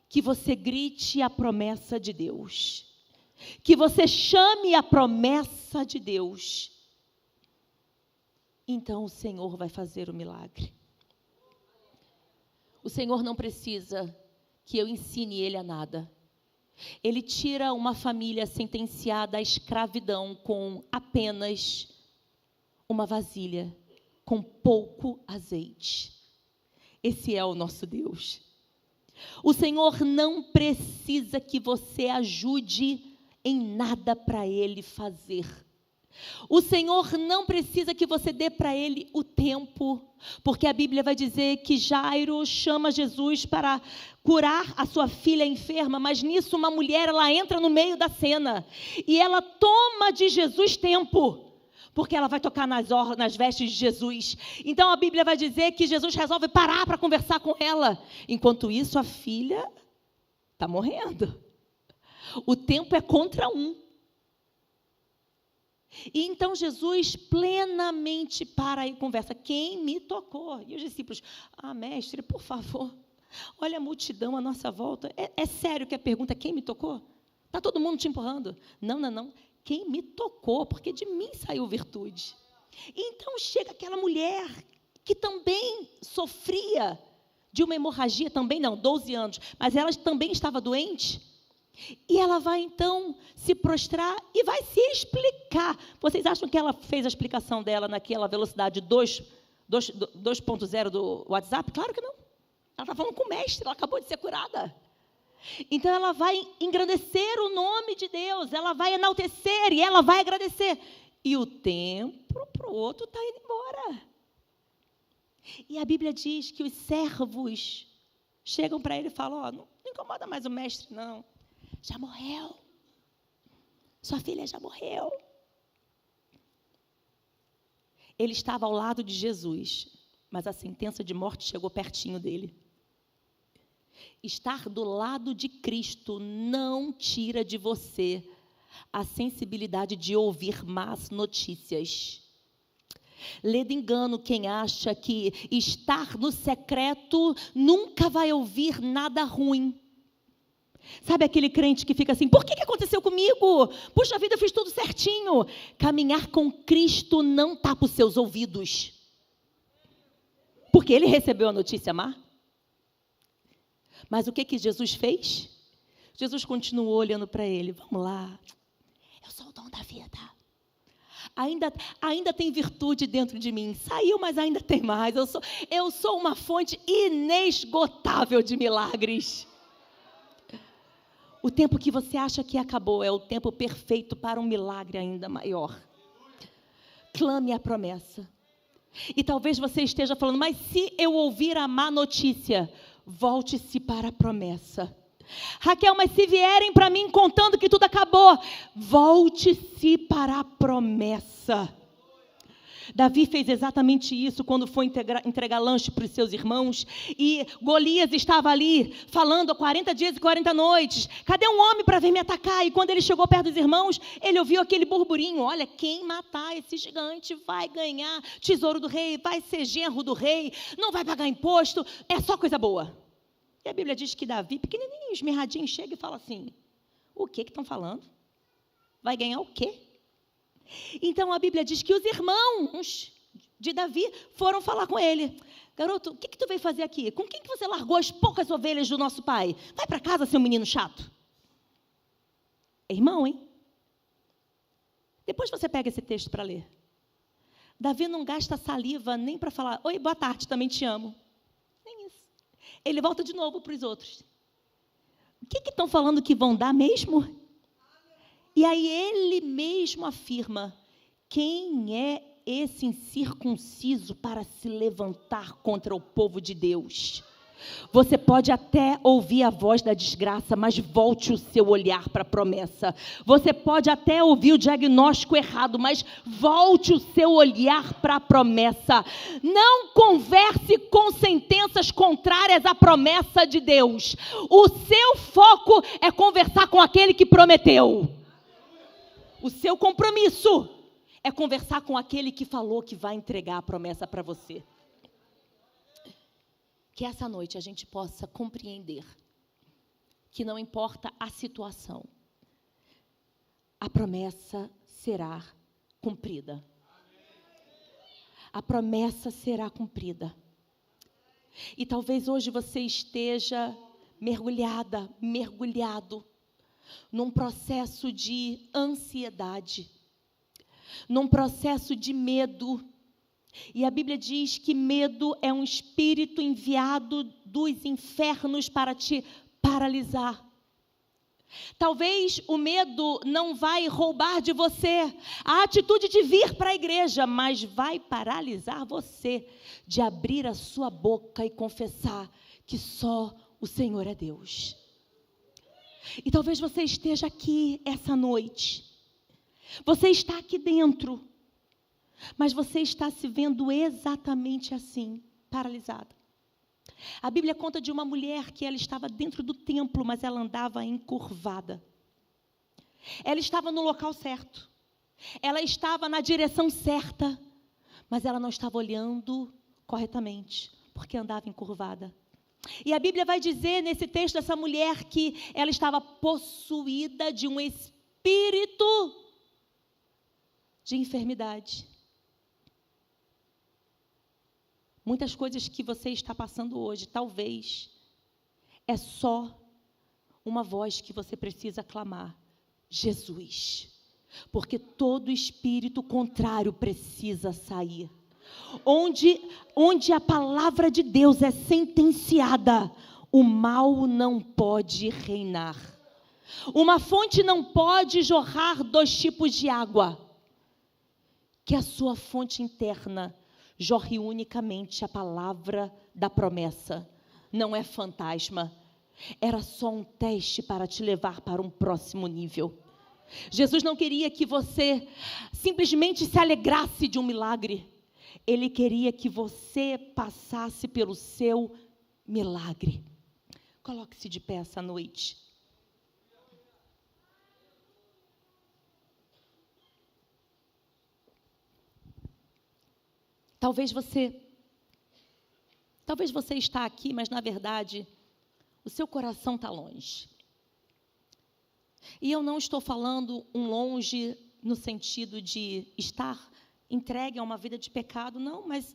que você grite a promessa de Deus. Que você chame a promessa de Deus. Então o Senhor vai fazer o milagre. O Senhor não precisa que eu ensine Ele a nada. Ele tira uma família sentenciada à escravidão com apenas uma vasilha, com pouco azeite. Esse é o nosso Deus. O Senhor não precisa que você ajude em nada para Ele fazer. O Senhor não precisa que você dê para Ele o tempo, porque a Bíblia vai dizer que Jairo chama Jesus para curar a sua filha enferma, mas nisso uma mulher, ela entra no meio da cena, e ela toma de Jesus tempo, porque ela vai tocar nas vestes de Jesus. Então a Bíblia vai dizer que Jesus resolve parar para conversar com ela. Enquanto isso, a filha está morrendo. O tempo é contra um. E então Jesus plenamente para e conversa. Quem me tocou? E os discípulos: mestre, por favor, olha a multidão à nossa volta. É sério que a pergunta é: quem me tocou? Está todo mundo te empurrando? Não. Quem me tocou? Porque de mim saiu virtude. Então chega aquela mulher que também sofria de uma hemorragia, também não, 12 anos, mas ela também estava doente. E ela vai então se prostrar e vai se explicar. Vocês acham que ela fez a explicação dela naquela velocidade 2 2.0 do WhatsApp? Claro que não. Ela está falando com o mestre, ela acabou de ser curada. Então, ela vai engrandecer o nome de Deus, ela vai enaltecer e ela vai agradecer. E o tempo para o outro está indo embora. E a Bíblia diz que os servos chegam para ele e falam, não incomoda mais o mestre, não. Já morreu. Sua filha já morreu. Ele estava ao lado de Jesus, mas a sentença de morte chegou pertinho dele. Estar do lado de Cristo não tira de você a sensibilidade de ouvir más notícias. Lê de engano quem acha que estar no secreto nunca vai ouvir nada ruim. Sabe aquele crente que fica assim, por que aconteceu comigo? Puxa vida, eu fiz tudo certinho. Caminhar com Cristo não tapa os seus ouvidos. Porque ele recebeu a notícia má. Mas o que Jesus fez? Jesus continuou olhando para ele. Vamos lá. Eu sou o dom da vida. Ainda tem virtude dentro de mim. Saiu, mas ainda tem mais. Eu sou uma fonte inesgotável de milagres. O tempo que você acha que acabou é o tempo perfeito para um milagre ainda maior. Clame a promessa. E talvez você esteja falando, mas se eu ouvir a má notícia, volte-se para a promessa. Raquel, mas se vierem para mim contando que tudo acabou, volte-se para a promessa. Davi fez exatamente isso quando foi entregar lanche para os seus irmãos. E Golias estava ali falando há 40 dias e 40 noites. Cadê um homem para vir me atacar? E quando ele chegou perto dos irmãos, ele ouviu aquele burburinho. Olha, quem matar esse gigante vai ganhar tesouro do rei, vai ser genro do rei, não vai pagar imposto, é só coisa boa. E a Bíblia diz que Davi, pequenininho, esmirradinho, chega e fala assim, o que estão falando? Vai ganhar o quê? Então a Bíblia diz que os irmãos de Davi foram falar com ele. Garoto, o que tu veio fazer aqui? Com quem que você largou as poucas ovelhas do nosso pai? Vai para casa, seu menino chato. É irmão, hein? Depois você pega esse texto para ler. Davi não gasta saliva nem para falar, oi, boa tarde, também te amo. Nem isso. Ele volta de novo para os outros. O que estão falando que vão dar mesmo? E aí ele mesmo afirma, quem é esse incircunciso para se levantar contra o povo de Deus? Você pode até ouvir a voz da desgraça, mas volte o seu olhar para a promessa. Você pode até ouvir o diagnóstico errado, mas volte o seu olhar para a promessa. Não converse com sentenças contrárias à promessa de Deus. O seu foco é conversar com aquele que prometeu. O seu compromisso é conversar com aquele que falou que vai entregar a promessa para você. Que essa noite a gente possa compreender que não importa a situação, a promessa será cumprida. A promessa será cumprida. E talvez hoje você esteja mergulhado num processo de ansiedade, num processo de medo. E a Bíblia diz que medo é um espírito enviado dos infernos para te paralisar. Talvez o medo não vai roubar de você a atitude de vir para a igreja, mas vai paralisar você de abrir a sua boca e confessar que só o Senhor é Deus. E talvez você esteja aqui essa noite. Você está aqui dentro. Mas você está se vendo exatamente assim, paralisada. A Bíblia conta de uma mulher que ela estava dentro do templo, mas ela andava encurvada. Ela estava no local certo. Ela estava na direção certa, mas ela não estava olhando corretamente, porque andava encurvada. E a Bíblia vai dizer nesse texto dessa mulher que ela estava possuída de um espírito de enfermidade. Muitas coisas que você está passando hoje, talvez, é só uma voz que você precisa clamar. Jesus. Porque todo espírito contrário precisa sair. Onde a palavra de Deus é sentenciada, o mal não pode reinar. Uma fonte não pode jorrar 2 tipos de água. Que a sua fonte interna jorre unicamente a palavra da promessa. Não é fantasma. Era só um teste para te levar para um próximo nível. Jesus não queria que você simplesmente se alegrasse de um milagre. Ele queria que você passasse pelo seu milagre. Coloque-se de pé essa noite. Talvez você está aqui, mas na verdade o seu coração está longe. E eu não estou falando um longe no sentido de estar entregue a uma vida de pecado, não, mas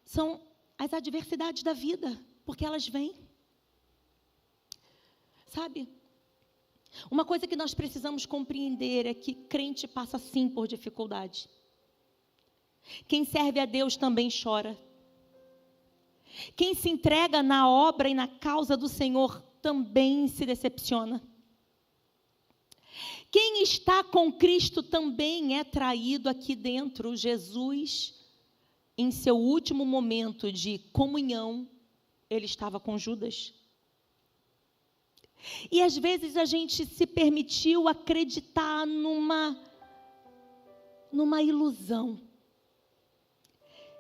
são as adversidades da vida, porque elas vêm. Sabe? Uma coisa que nós precisamos compreender é que crente passa sim por dificuldade. Quem serve a Deus também chora. Quem se entrega na obra e na causa do Senhor também se decepciona. Quem está com Cristo também é traído aqui dentro. Jesus, em seu último momento de comunhão, ele estava com Judas. E às vezes a gente se permitiu acreditar numa ilusão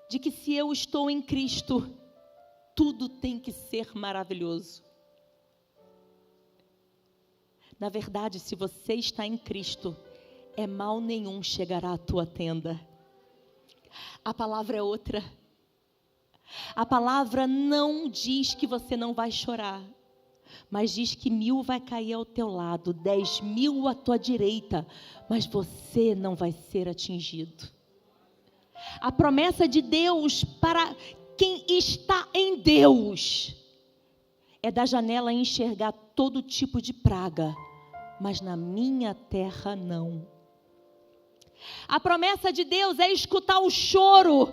de que se eu estou em Cristo, tudo tem que ser maravilhoso. Na verdade, se você está em Cristo, mal nenhum chegará à tua tenda. A palavra é outra. A palavra não diz que você não vai chorar, mas diz que 1000 vai cair ao teu lado, 10.000 à tua direita, mas você não vai ser atingido. A promessa de Deus para quem está em Deus é da janela enxergar todo tipo de praga, mas na minha terra não. A promessa de Deus é escutar o choro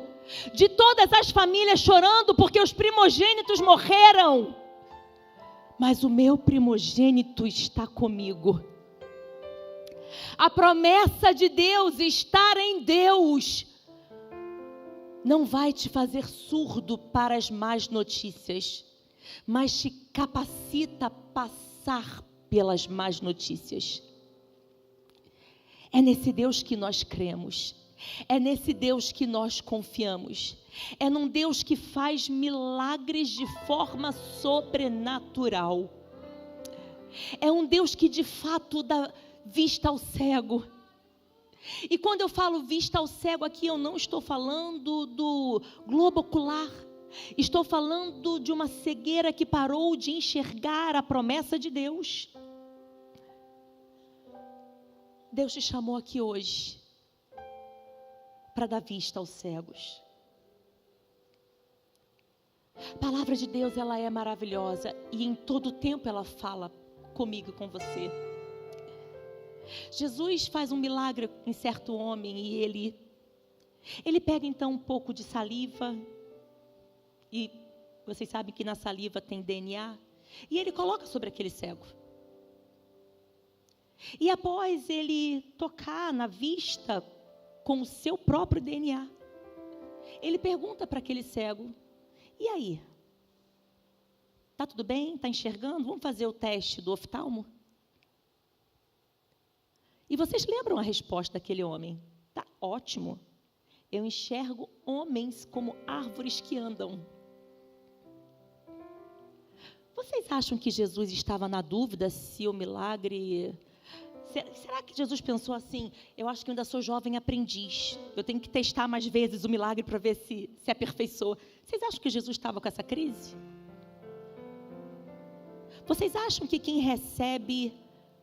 de todas as famílias chorando porque os primogênitos morreram, mas o meu primogênito está comigo. A promessa de Deus, estar em Deus, não vai te fazer surdo para as más notícias, mas te capacita a passar pelas más notícias. É nesse Deus que nós cremos, é nesse Deus que nós confiamos, é num Deus que faz milagres de forma sobrenatural, é um Deus que de fato dá vista ao cego. E quando eu falo vista ao cego aqui, eu não estou falando do globo ocular. Estou falando de uma cegueira que parou de enxergar a promessa de Deus. Deus te chamou aqui hoje para dar vista aos cegos. A palavra de Deus, ela é maravilhosa e em todo tempo ela fala comigo e com você. Jesus faz um milagre em certo homem e ele pega então um pouco de saliva, e vocês sabem que na saliva tem DNA, e ele coloca sobre aquele cego. E após ele tocar na vista com o seu próprio DNA, ele pergunta para aquele cego: e aí? Tá tudo bem? Tá enxergando? Vamos fazer o teste do oftalmo? E vocês lembram a resposta daquele homem? Tá ótimo. Eu enxergo homens como árvores que andam. Vocês acham que Jesus estava na dúvida se o milagre... Será que Jesus pensou assim: eu acho que eu ainda sou jovem aprendiz, eu tenho que testar mais vezes o milagre para ver se aperfeiçoa? Vocês acham que Jesus estava com essa crise? Vocês acham que quem recebe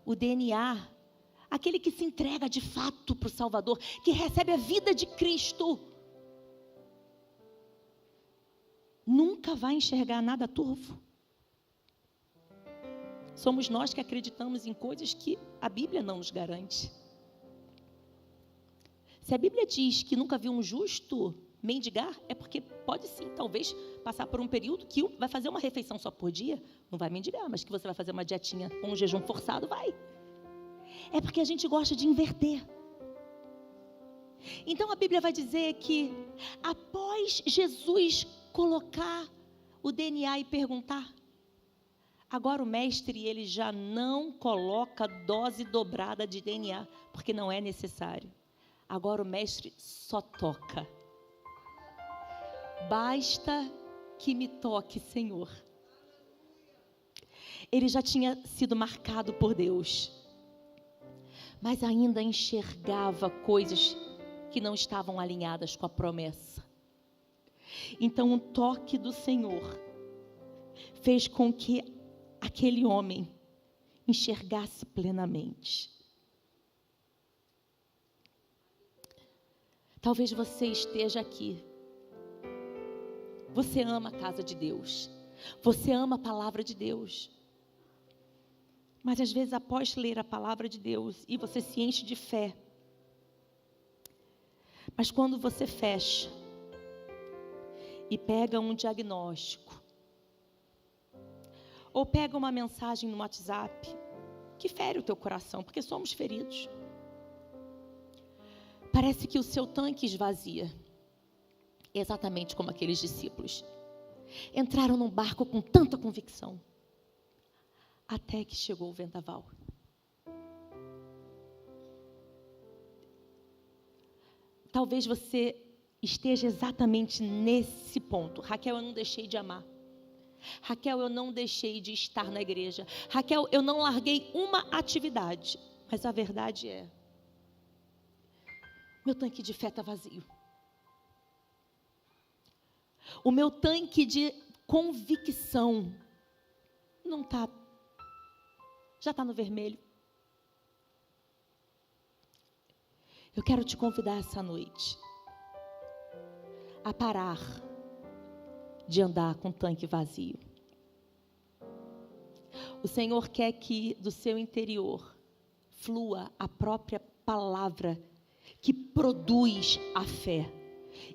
o DNA, aquele que se entrega de fato para o Salvador, que recebe a vida de Cristo, nunca vai enxergar nada turvo? Somos nós que acreditamos em coisas que a Bíblia não nos garante. Se a Bíblia diz que nunca viu um justo mendigar é porque pode sim, talvez, passar por um período que vai fazer uma refeição só por dia, não vai mendigar, mas que você vai fazer uma dietinha com um jejum forçado, vai. É porque a gente gosta de inverter. Então a Bíblia vai dizer que após Jesus colocar o DNA e perguntar, agora o mestre, ele já não coloca dose dobrada de DNA, porque não é necessário. Agora o mestre só toca. Basta que me toque, Senhor. Ele já tinha sido marcado por Deus, mas ainda enxergava coisas que não estavam alinhadas com a promessa. Então, o toque do Senhor fez com que aquele homem enxergasse plenamente. Talvez você esteja aqui. Você ama a casa de Deus. Você ama a palavra de Deus. Mas às vezes, após ler a palavra de Deus, e você se enche de fé, mas quando você fecha e pega um diagnóstico, ou pega uma mensagem no WhatsApp que fere o teu coração, porque somos feridos, parece que o seu tanque esvazia, exatamente como aqueles discípulos. Entraram num barco com tanta convicção, até que chegou o vendaval. Talvez você esteja exatamente nesse ponto. Raquel, eu não deixei de amar. Raquel, eu não deixei de estar na igreja. Raquel, eu não larguei uma atividade. Mas a verdade é, meu tanque de fé está vazio. O meu tanque de convicção não está, já está no vermelho. Eu quero te convidar essa noite a parar de andar com o tanque vazio. O Senhor quer que do seu interior flua a própria palavra que produz a fé.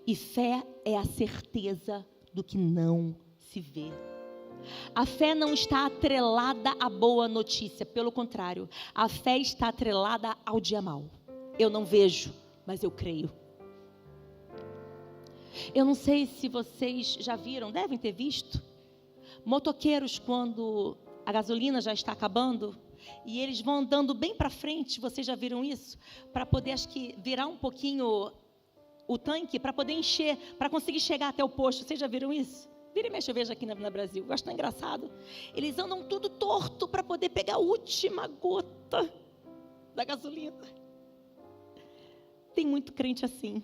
E fé é a certeza do que não se vê. A fé não está atrelada à boa notícia, pelo contrário, a fé está atrelada ao dia mau. Eu não vejo, mas eu creio. Eu não sei se vocês já viram, devem ter visto, motoqueiros quando a gasolina já está acabando e eles vão andando bem para frente, vocês já viram isso? Para poder, acho que, virar um pouquinho o tanque, para poder encher, para conseguir chegar até o posto. Vocês já viram isso? Vira e mexe, eu vejo aqui no Brasil, eu acho tão engraçado. Eles andam tudo torto para poder pegar a última gota da gasolina. Tem muito crente assim.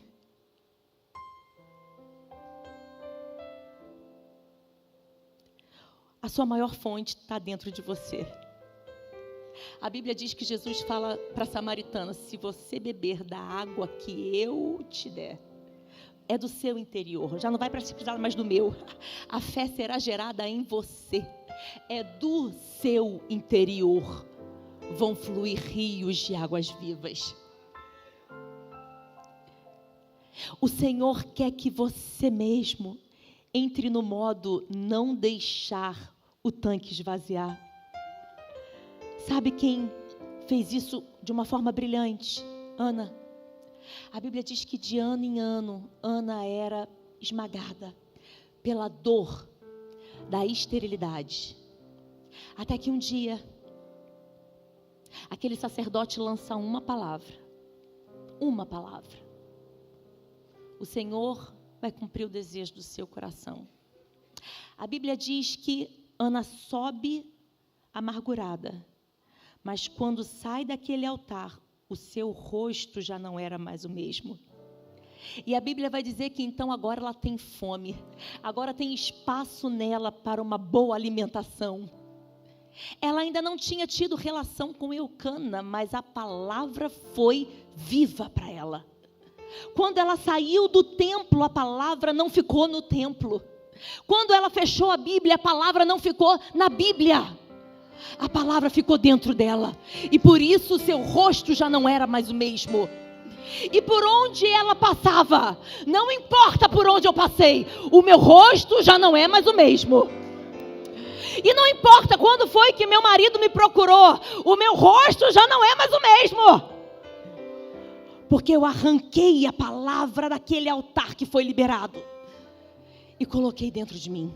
A sua maior fonte está dentro de você. A Bíblia diz que Jesus fala para a samaritana: se você beber da água que eu te der, é do seu interior, já não vai precisar mais do meu. A fé será gerada em você. É do seu interior vão fluir rios de águas vivas. O Senhor quer que você mesmo entre no modo não deixar o tanque esvaziar. Sabe quem fez isso de uma forma brilhante? Ana. A Bíblia diz que de ano em ano, Ana era esmagada pela dor da esterilidade. Até que um dia, aquele sacerdote lança uma palavra. Uma palavra. O Senhor vai cumprir o desejo do seu coração. A Bíblia diz que Ana sobe amargurada, mas quando sai daquele altar, o seu rosto já não era mais o mesmo. E a Bíblia vai dizer que então agora ela tem fome, agora tem espaço nela para uma boa alimentação. Ela ainda não tinha tido relação com Eucana, mas a palavra foi viva para ela. Quando ela saiu do templo, a palavra não ficou no templo. Quando ela fechou a Bíblia, a palavra não ficou na Bíblia. A palavra ficou dentro dela. E por isso o seu rosto já não era mais o mesmo. E por onde ela passava, não importa por onde eu passei, o meu rosto já não é mais o mesmo. E não importa quando foi que meu marido me procurou, o meu rosto já não é mais o mesmo. Porque eu arranquei a palavra daquele altar que foi liberado e coloquei dentro de mim.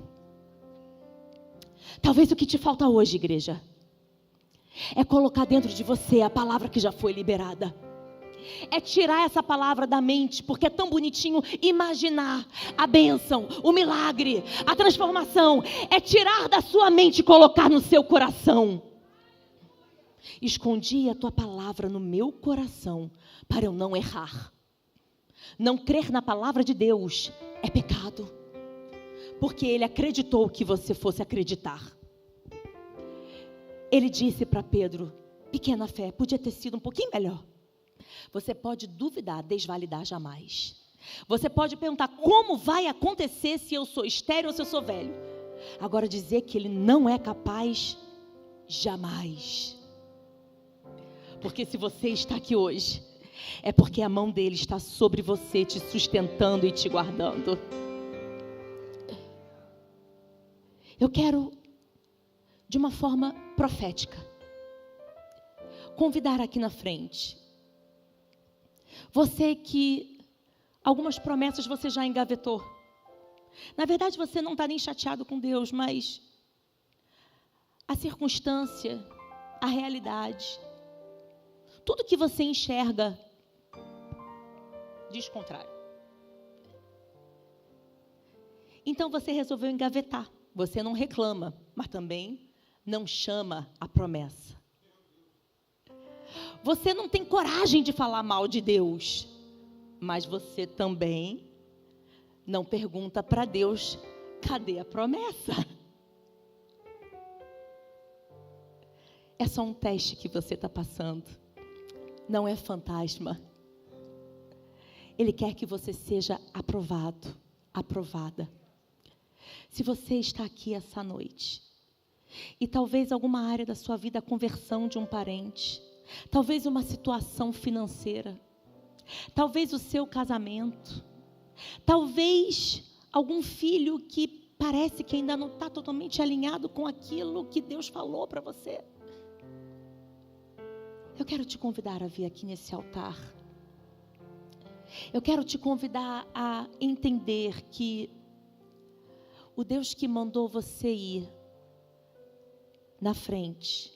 Talvez o que te falta hoje, igreja, é colocar dentro de você a palavra que já foi liberada. É tirar essa palavra da mente, porque é tão bonitinho imaginar a bênção, o milagre, a transformação. É tirar da sua mente e colocar no seu coração. Escondi a tua palavra no meu coração para eu não errar. Não crer na palavra de Deus é pecado, porque Ele acreditou que você fosse acreditar. Ele disse para Pedro, pequena fé, podia ter sido um pouquinho melhor. Você pode duvidar, desvalidar jamais. Você pode perguntar como vai acontecer se eu sou estéril ou se eu sou velho. Agora dizer que Ele não é capaz, jamais. Porque se você está aqui hoje, é porque a mão dele está sobre você, te sustentando e te guardando. Eu quero, de uma forma profética, convidar aqui na frente você que algumas promessas você já engavetou. Na verdade você não está nem chateado com Deus, mas a circunstância, a realidade, tudo que você enxerga diz contrário. Então você resolveu engavetar. Você não reclama, mas também não chama a promessa. Você não tem coragem de falar mal de Deus, mas você também não pergunta para Deus, cadê a promessa? É só um teste que você está passando. Não é fantasma. Ele quer que você seja aprovado, aprovada. Se você está aqui essa noite, e talvez alguma área da sua vida, a conversão de um parente, talvez uma situação financeira, talvez o seu casamento, talvez algum filho que parece que ainda não está totalmente alinhado com aquilo que Deus falou para você. Eu quero te convidar a vir aqui nesse altar. Eu quero te convidar a entender que o Deus que mandou você ir na frente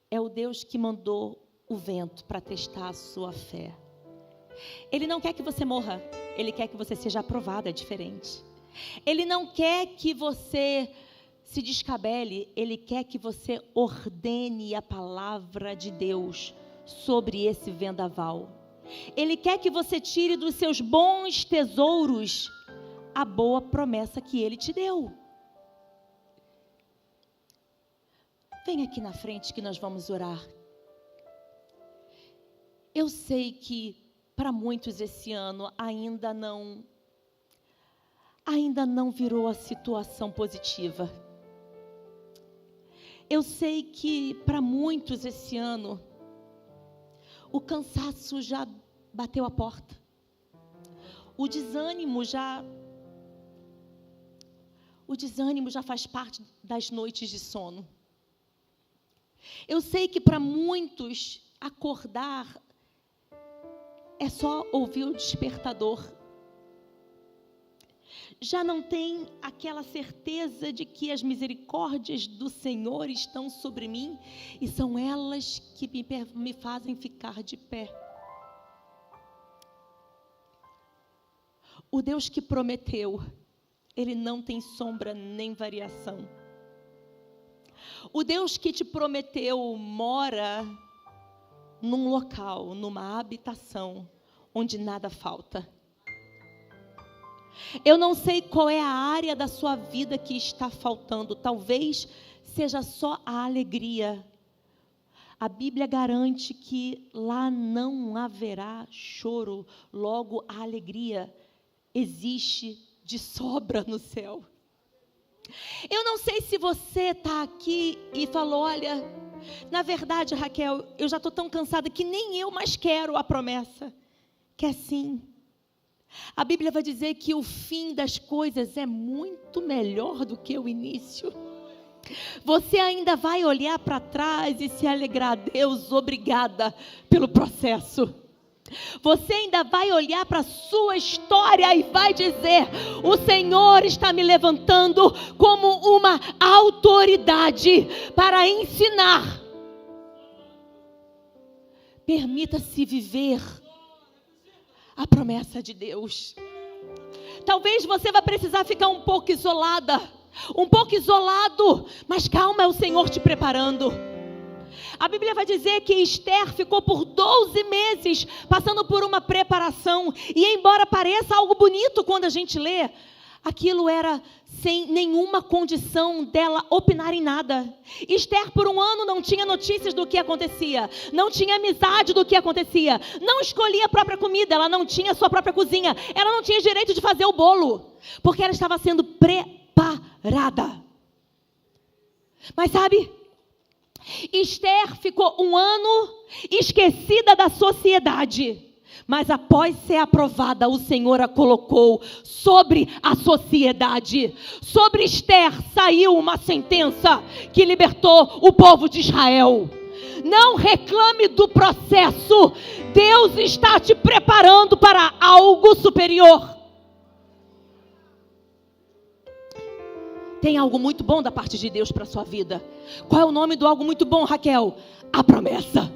é o Deus que mandou o vento para testar a sua fé. Ele não quer que você morra, Ele quer que você seja aprovado, é diferente. Ele não quer que você se descabele, Ele quer que você ordene a palavra de Deus sobre esse vendaval. Ele quer que você tire dos seus bons tesouros a boa promessa que Ele te deu. Vem aqui na frente que nós vamos orar. Eu sei que para muitos esse ano ainda não virou a situação positiva. Eu sei que para muitos esse ano o cansaço já bateu a porta. O desânimo já faz parte das noites de sono. Eu sei que para muitos acordar é só ouvir o despertador. Já não tem aquela certeza de que as misericórdias do Senhor estão sobre mim e são elas que me fazem ficar de pé. O Deus que prometeu, Ele não tem sombra nem variação. O Deus que te prometeu mora num local, numa habitação, onde nada falta. Eu não sei qual é a área da sua vida que está faltando. Talvez seja só a alegria. A Bíblia garante que lá não haverá choro. Logo, a alegria existe de sobra no céu. Eu não sei se você está aqui e falou, olha, Na verdade, Raquel, eu já estou tão cansada que nem eu mais quero a promessa. Quer sim. A Bíblia vai dizer que o fim das coisas é muito melhor do que o início. Você ainda vai olhar para trás e se alegrar. Deus, obrigada pelo processo. Você ainda vai olhar para a sua história e vai dizer: o Senhor está me levantando como uma autoridade para ensinar. Permita-se viver a promessa de Deus. Talvez você vá precisar ficar um pouco isolada, um pouco isolado, mas calma, é o Senhor te preparando. A Bíblia vai dizer que Esther ficou por 12 meses passando por uma preparação. E embora pareça algo bonito quando a gente lê, aquilo era sem nenhuma condição dela opinar em nada. Esther por um ano não tinha notícias do que acontecia, não tinha amizade do que acontecia, não escolhia a própria comida, ela não tinha sua própria cozinha, ela não tinha direito de fazer o bolo, porque ela estava sendo preparada. Mas sabe, Esther ficou um ano esquecida da sociedade, mas após ser aprovada, o Senhor a colocou sobre a sociedade. Sobre Esther saiu uma sentença que libertou o povo de Israel. Não reclame do processo, Deus está te preparando para algo superior. Tem algo muito bom da parte de Deus para a sua vida. Qual é o nome do algo muito bom, Raquel? A promessa.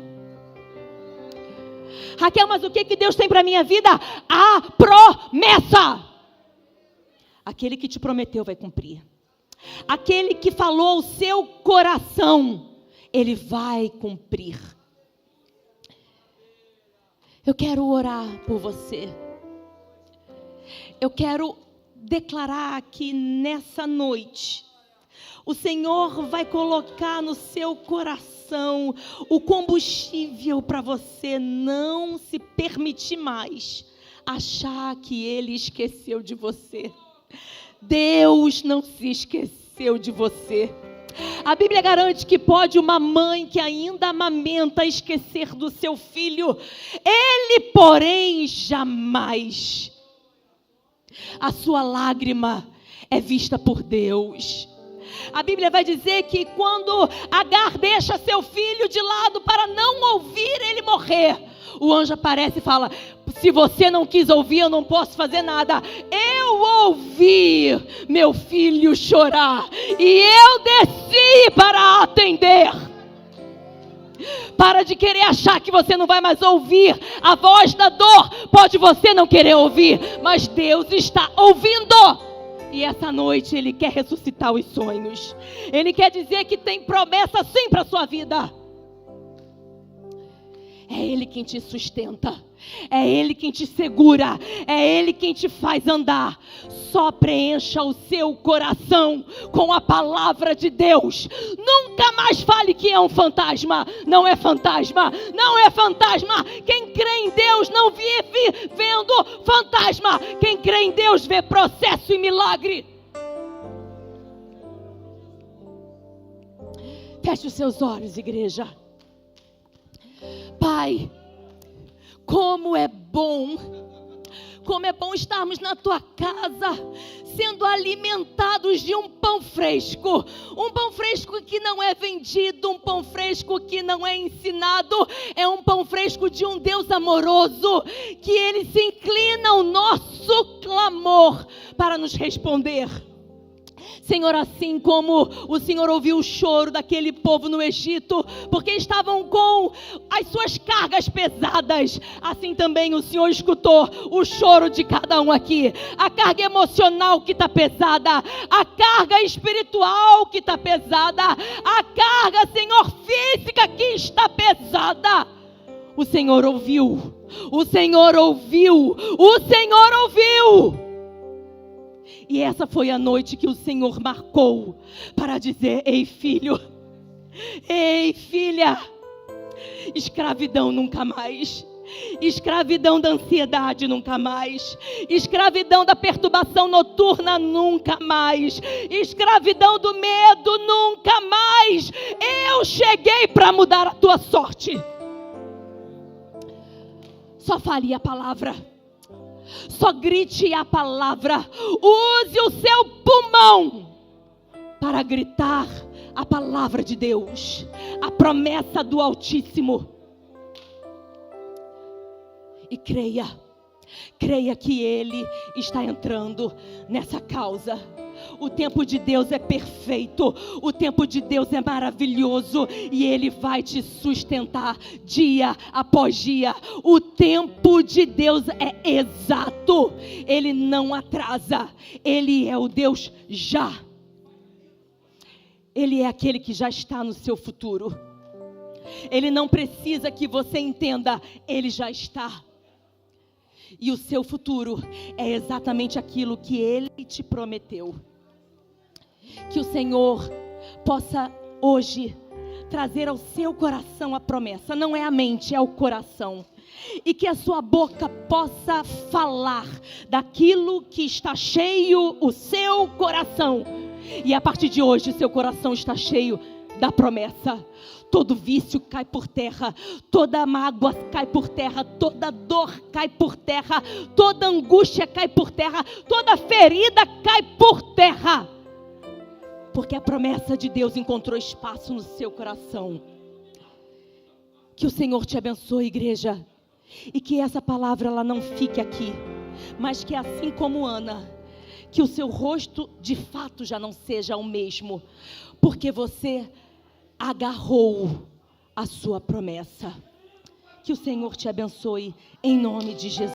Raquel, mas o que Deus tem para a minha vida? A promessa. Aquele que te prometeu vai cumprir. Aquele que falou ao seu coração, ele vai cumprir. Eu quero orar por você. Eu quero declarar que nessa noite o Senhor vai colocar no seu coração o combustível para você não se permitir mais achar que Ele esqueceu de você. Deus não se esqueceu de você. A Bíblia garante que pode uma mãe que ainda amamenta esquecer do seu filho. Ele, porém, jamais. A sua lágrima é vista por Deus. A Bíblia vai dizer que quando Agar deixa seu filho de lado para não ouvir ele morrer, o anjo aparece e fala: se você não quis ouvir, eu não posso fazer nada. Eu ouvi meu filho chorar e eu desci para atender. Para de querer achar que você não vai mais ouvir a voz da dor. Pode você não querer ouvir, mas Deus está ouvindo. E essa noite Ele quer ressuscitar os sonhos. Ele quer dizer que tem promessa sim para a sua vida. É Ele quem te sustenta. É Ele quem te segura. É Ele quem te faz andar. Só preencha o seu coração com a palavra de Deus. Nunca mais fale que é um fantasma. Não é fantasma. Não é fantasma. Quem crê em Deus não vive vendo fantasma. Quem crê em Deus vê processo e milagre. Feche os seus olhos, igreja. Pai, como é bom estarmos na Tua casa, sendo alimentados de um pão fresco que não é vendido, um pão fresco que não é ensinado, é um pão fresco de um Deus amoroso, que Ele se inclina ao nosso clamor para nos responder. Senhor, assim como o Senhor ouviu o choro daquele povo no Egito, porque estavam com as suas cargas pesadas, assim também o Senhor escutou o choro de cada um aqui. A carga emocional que está pesada, a carga espiritual que está pesada, a carga, Senhor, física que está pesada. O Senhor ouviu, o Senhor ouviu, o Senhor ouviu. E essa foi a noite que o Senhor marcou para dizer: ei filho, ei filha, escravidão nunca mais, Escravidão da ansiedade, nunca mais. Escravidão da perturbação noturna, nunca mais. Escravidão do medo, nunca mais. Eu cheguei para mudar a tua sorte. Só fale a palavra. Só grite a palavra. Use o seu pulmão para gritar a palavra de Deus, a promessa do Altíssimo. E creia que Ele está entrando nessa causa. O tempo de Deus é perfeito, o tempo de Deus é maravilhoso e Ele vai te sustentar dia após dia. O tempo de Deus é exato, Ele não atrasa, Ele é o Deus já. Ele é aquele que já está no seu futuro. Ele não precisa que você entenda, Ele já está. E o seu futuro é exatamente aquilo que Ele te prometeu. Que o Senhor possa hoje trazer ao seu coração a promessa. Não é a mente, é o coração. E que a sua boca possa falar daquilo que está cheio o seu coração. E a partir de hoje o seu coração está cheio da promessa. Todo vício cai por terra, toda mágoa cai por terra, toda dor cai por terra, toda angústia cai por terra, toda ferida cai por terra. Porque a promessa de Deus encontrou espaço no seu coração. Que o Senhor te abençoe, igreja. E que essa palavra ela não fique aqui, mas que assim como Ana, que o seu rosto de fato já não seja o mesmo, porque você agarrou a sua promessa. Que o Senhor te abençoe em nome de Jesus.